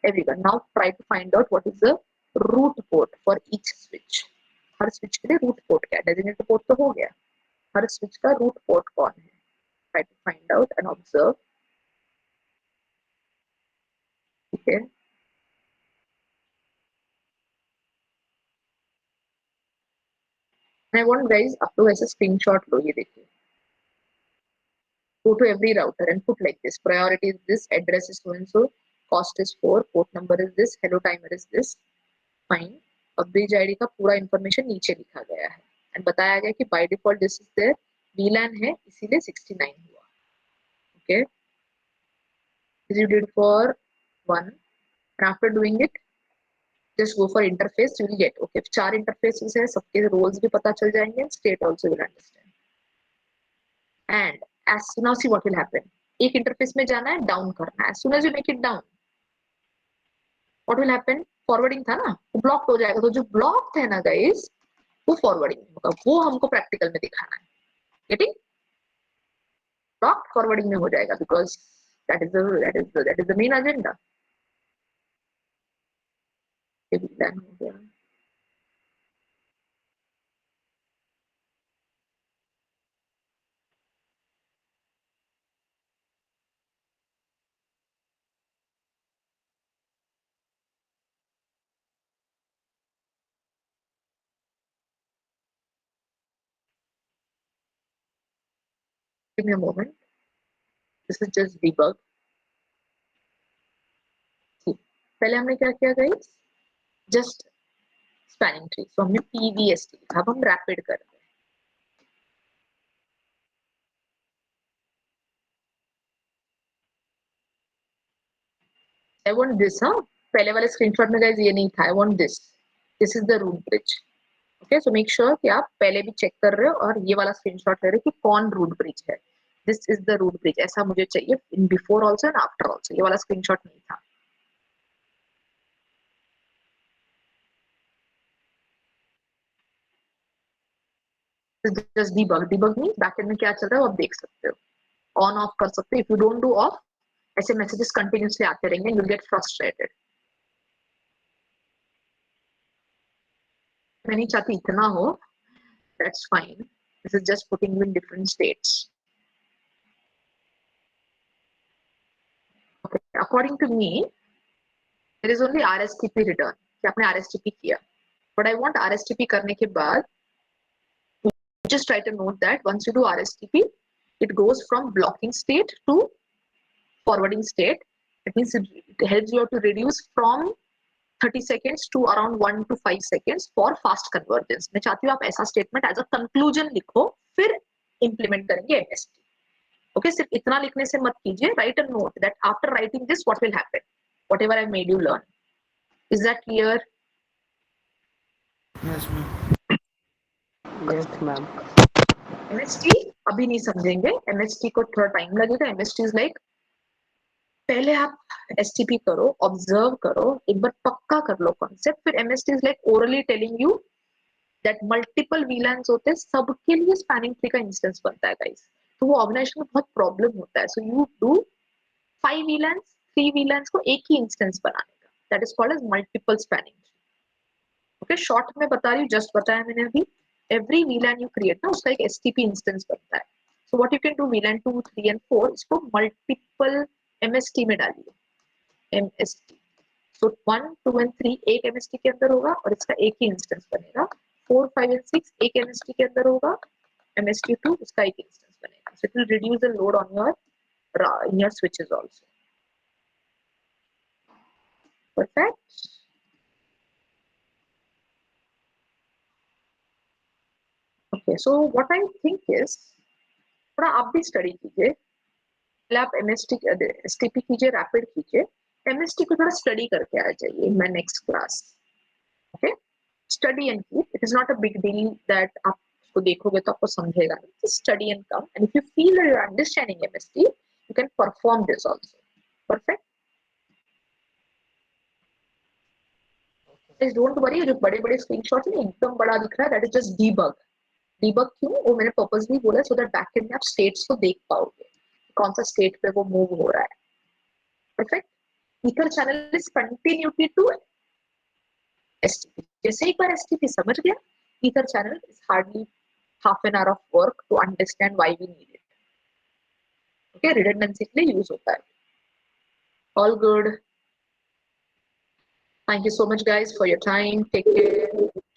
everyone. Now try to find out what is the root port for each switch. हर switch के लिए root port क्या है, designated port तो हो गया, हर switch का रूट पोर्ट कौन है, try to find out and observe. ठीक है, I want guys आप लोग ऐसे स्क्रीनशॉट लो, ये देखिए, go to every router and put like this, priority is this, address is so and so, cost is 4, port number is this, hello timer is this, fine। और bridge ID का पूरा information नीचे लिखा गया है and बताया गया कि by default this is there, VLAN है इसीलिए 69 हुआ। Okay, this you did for 1 and after doing it just go for interface, you will get okay 4 interfaces है, सबके रोल्स भी पता चल जाएंगे, state also will understand. And as soon as see what will happen, एक interface में जाना है, डाउन करना है, as soon as you make it down what will happen, forwarding था ना, वो ब्लॉक हो जाएगा, तो जो ब्लॉक है ना गाइस वो फॉरवर्डिंग होगा, वो हमको प्रैक्टिकल में दिखाना है। गेटिंग, ब्लॉक फॉरवर्डिंग में हो जाएगा because that is the main agenda। ये भी प्लान हो गया। Give me a moment, this is just debug। पहले हमने क्या किया गाइस, जस्ट स्पैनिंग ट्री, तो हमने पीवीएसटी, अब हम रैपिड कर रहे हैं। I want this, हाँ, पहले वाले स्क्रीनशॉट में गाइस ये नहीं था, I want this, this is the root bridge। Okay, so make sure कि आप पहले भी चेक कर रहे हो और ये वाला स्क्रीनशॉट ले रहे हो कि कौन रूट ब्रिज है, this is the root bridge, ऐसा मुझे चाहिए in before also and after also, ये वाला स्क्रीनशॉट नहीं था। Just debug, debug means backend में क्या चल रहा है वो आप देख सकते हो, ऑन ऑफ कर सकते हो, if you don't do of ऐसे मैसेजेस कंटिन्यूअसली आते रहेंगे, यू विल गेट फ्रस्ट्रेटेड। मैं नहीं चाहती इतना हो, that's fine, this is just putting you in different states. Okay, according to me there is only RSTP return, कि आपने आरएसटीपी किया, बट आई वांट आरएसटीपी करने के बाद just try to note that once you do RSTP, it goes from blocking state to forwarding state. It means it helps you to reduce from 30 seconds to around 1 to 5 seconds for fast convergence। मैं चाहती हूँ आप ऐसा statement as a conclusion लिखो, फिर implement करेंगे MST। Okay, सिर्फ इतना लिखने से मत कीजिए, write a note that after writing this what will happen, whatever I made you learn। Is that clear? Yes, ma'am. Yes, ma'am. MST अभी नहीं समझेंगे, MST को थोड़ा टाइम लगेगा। MST इज लाइक पहले आप एसटीपी करो, ऑब्जर्व करो, एक बार पक्का कर लो कॉन्सेप्ट, फिर MST is like orally telling you that multiple वीलैंस होते हैं, सबके लिए स्पैनिंग ट्री का इंस्टेंस बनता है गाइस, तो वो ऑर्गेनाइजेशन में बहुत प्रॉब्लम होता है। सो यू डू 5 वीलैंस 3 वीलैंस को एक ही इंस्टेंस बनाने का, that is called as multiple spanning tree. Okay, short में बता रही हूँ, जस्ट बताया मैंने अभी, एवरी वीलैन यू क्रिएट ना उसका एक एसटीपी इंस्टेंस बनता है। So what you can do, वीलैन 2 3 and 4 इसको मल्टीपल एमएसटी में डालिए, एमएसटी। सो 1 2 एंड 3 एक एमएसटी के अंदर होगा और इसका एक ही इंस्टेंस बनेगा। 4 5 एंड 6 एक एमएसटी के अंदर होगा, एमएसटी 2 उसका एक इंस्टेंस बनेगा। सो it will reduce the load on your switches also। Perfect। Okay, so what I think is थोड़ा आप भी स्टडी कीजिए, पहले आप एमएसटी एसटीपी कीजिए, रैपिड कीजिए, एमएसटी को थोड़ा स्टडी करके आ जाइए in my next class. Okay, study and keep, it is not a big deal that आप उसको देखोगे तो आपको समझेगा नहीं, study and come, and if you feel that you are understanding MST you can perform this also. Perfect, don't worry, जो बड़े बड़े स्क्रीनशॉट्स में एकदम बड़ा दिख रहा है that is just debug. Debug क्यों, वो मैंने पर्पसली बोला सो दैट बैकएंड में आप स्टेट्स को देख पाओगे, कौन सा स्टेट पे वो मूव हो रहा है। Perfect, ether channel is continuity to STP. जैसे एक बार STP समझ गया, Ether channel is hardly half an hour of work to understand why we need it. Okay, redundancy के लिए use होता है. All good. Thank you so much, guys, for your time. Take care.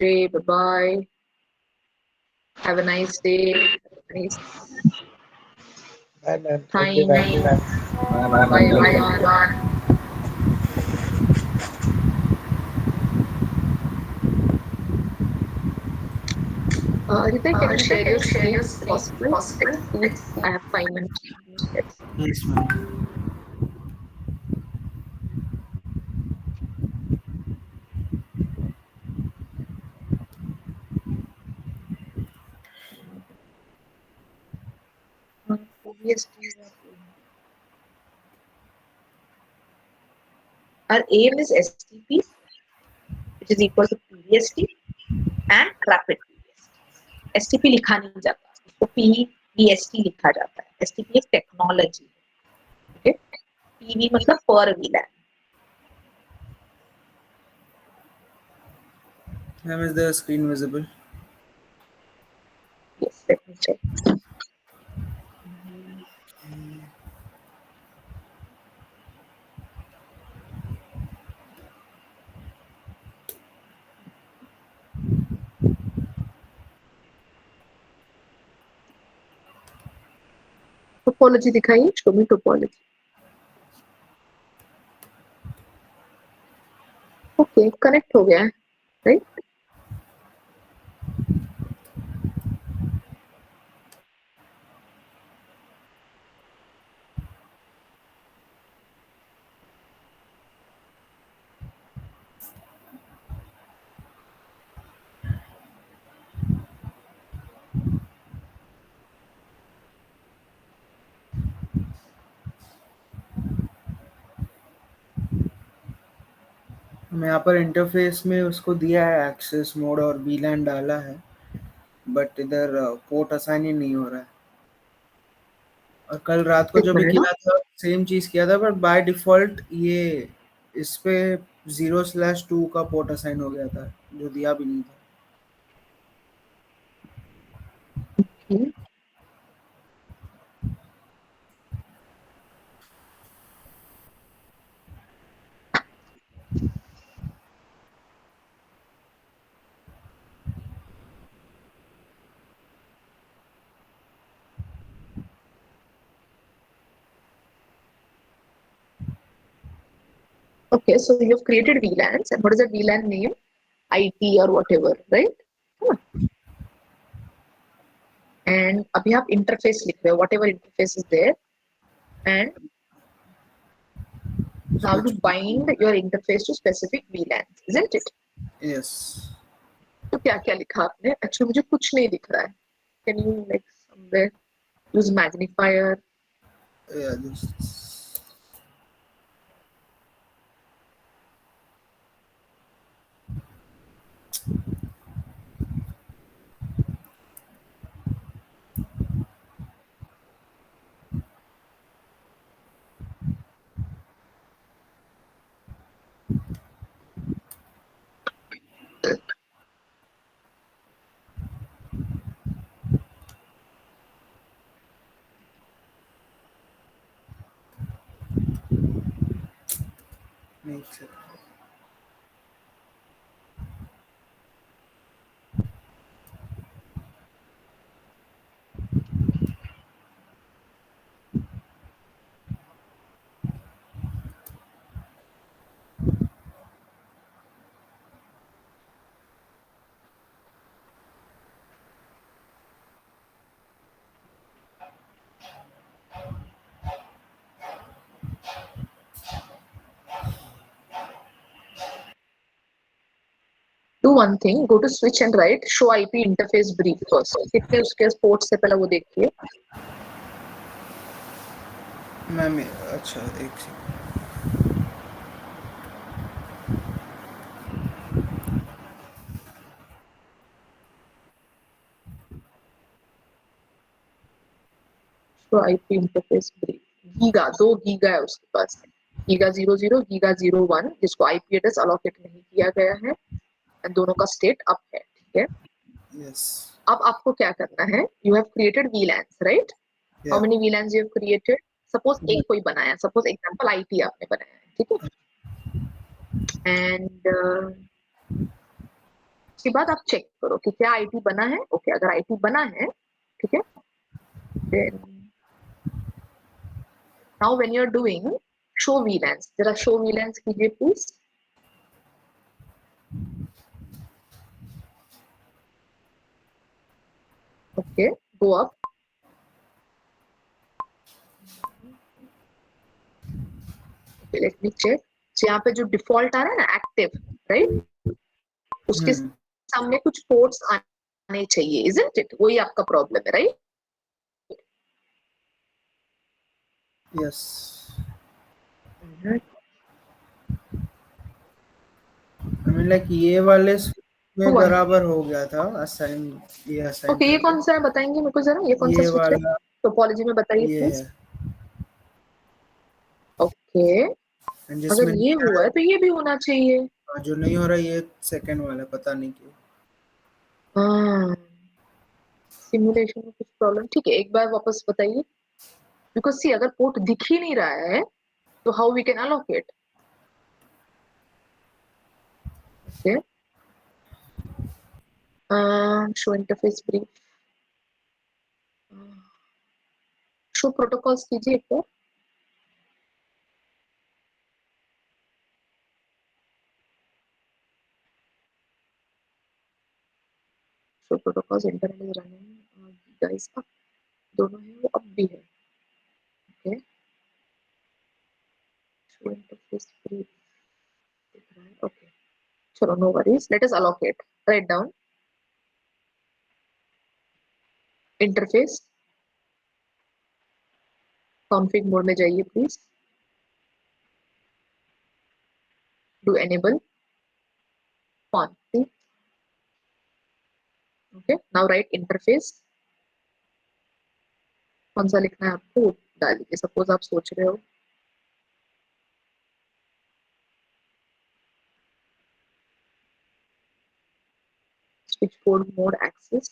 Day. Bye bye. Have a nice day. Nice Bye, ma'am. Thank you, ma'am. time. Bye, Bye, ma'am. everyone. Ritai, can you share your screen if possible? Please, I have 5 minutes. Yes. Yes, ma'am. OBS, our aim is STP, which is equal to PVST and rapid PVST. STP लिखा नहीं जाता, उसको PVST लिखा जाता है. STP एक technology है. Okay? PV मतलब per VLAN. Ma'am, is the screen visible? Yes, let me check. Topology दिखाइए, show me topology. Okay, connect हो गया है, right? हम यहाँ पर इंटरफेस में उसको दिया है एक्सेस मोड और VLAN डाला है, बट इधर पोर्ट असाइन ही नहीं हो रहा है. और कल रात को एक जो भी मिनट किया था सेम चीज किया था, बट बाय डिफॉल्ट ये इस पे 0/2 का पोर्ट असाइन हो गया था, जो दिया भी नहीं था. ना. Okay, so you've created VLANs, and what is the VLAN name? IT or whatever, right? Huh. And अभी आप interface लिख रहे हो, whatever interface is there, and now you bind your interface to specific VLANs, isn't it? Yes. तो क्या क्या लिखा आपने? Actually मुझे कुछ नहीं दिख रहा है. Can you like somewhere use magnifier? Yeah, just make it. Do one thing, go to switch and write show IP interface brief first. कितने उसके पोर्ट से पहले वो देखिए. मैम अच्छा एक second. show IP interface brief. Giga 2 giga है उसके पास. गीगा 00, गीगा 01 जिसको IP एड्रेस अलोकेट नहीं किया गया है. दोनों का स्टेट अप है, ठीक है। Yes. अब आपको क्या करना है, you have created VLANs, right? How Yeah. Many VLANs you have created? Suppose Yeah. एक कोई बनाया, सपोज एग्जांपल IT आपने बनाया है, ठीक है। एंड उसके बाद आप चेक करो कि क्या IT बना है। ओके, अगर IT बना है, ठीक है, then now when you are doing show VLANs, जरा शो VLANs कीजिए please. Okay, go up. Okay, let me check. यहाँ पे जो डिफॉल्ट आ रहा है ना एक्टिव, राइट, उसके सामने कुछ पोर्ट्स आने चाहिए, इजंट इट? वही आपका प्रॉब्लम है, right? Yes. I mean like ये वाले में बराबर हो गया था असाइन, ये असाइन। ओके, ये कौन सा है बताएंगे मेरे को जरा, ये कौन सा ये स्विच है वाला टोपोलॉजी में, बताइए ये प्लीज। है। ओके, And अगर जिसमें ये हुआ है तो ये भी होना चाहिए। जो नहीं हो रहा ये सेकंड वाला, पता नहीं क्यों। हाँ, सिमुलेशन में कुछ प्रॉब्लम, ठीक है, एक बार वापस बताइए। बिकॉज सी, अगर पोर्ट दिख ही नहीं रहा है तो how we can allocate? Okay, show interface brief, show protocols कीजिए एक बार। Show protocols, internet is running, guys up, दोनों है वो अब भी है। ओके, शो इंटरफेस ब्रीफ दिख रहा है। ओके, चलो, no worries, let us allocate. Write down interface, config mode में जाइए please, do enable on. Okay, now write interface, कौन सा लिखना है आपको वो डालिए। सपोज आप सोच रहे हो switchport mode access,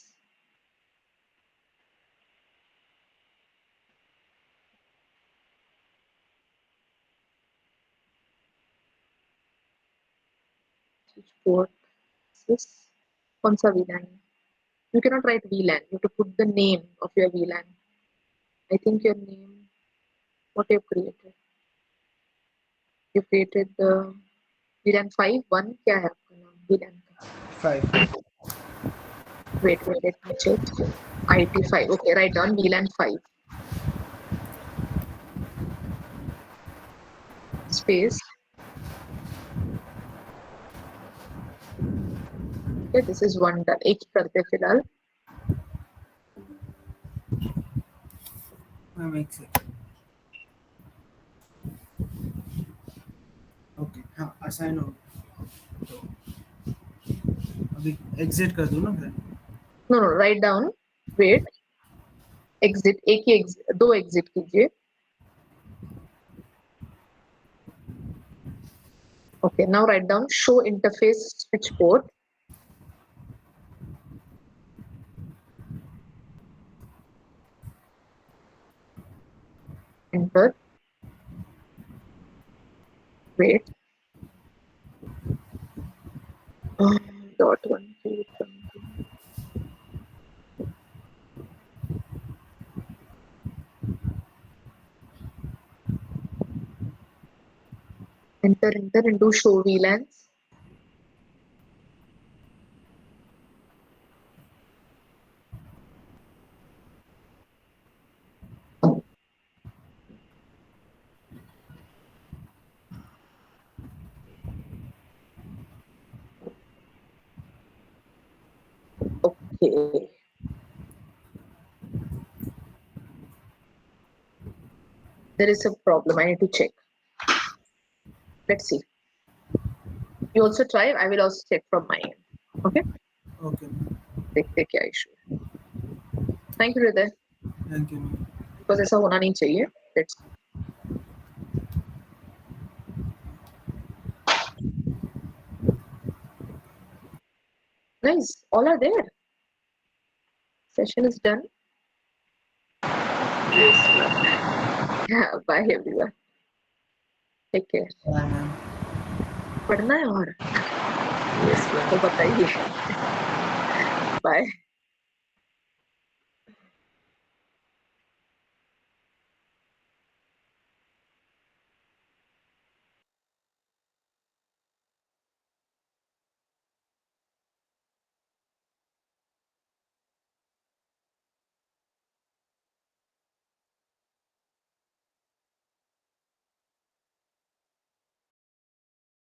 switchport access, कौन सा VLAN? You cannot write VLAN, you have to put the name of your VLAN. I think your name, what you have created, you created the VLAN 5 1, क्या है आपका नाम VLAN का? 5. Wait, let me check. IT5, okay, write down VLAN 5 space, okay, this is one done। एक ही करते हैं फिलहाल। एक सेकंड। ओके, हाँ असाइन हो गया। अभी एग्जिट कर दूँ ना फिर? No no, write down, wait, exit, एक ही दो एग्जिट कीजिए। Okay, now write down show interface switchport, enter, wait, .1 enter and do show VLANs। Okay, there is a problem, I need to check, let's see, you also try, I will also check from my end। okay, okay, देखते क्या issue है। Thank you हृदय, thank you. Because ऐसा होना नहीं चाहिए। Let's Guys, all are there. Session is done. Yes, ma'am. Yeah, bye everyone. Take care. पढ़ना है और yes ma'am तो बताइए. Bye.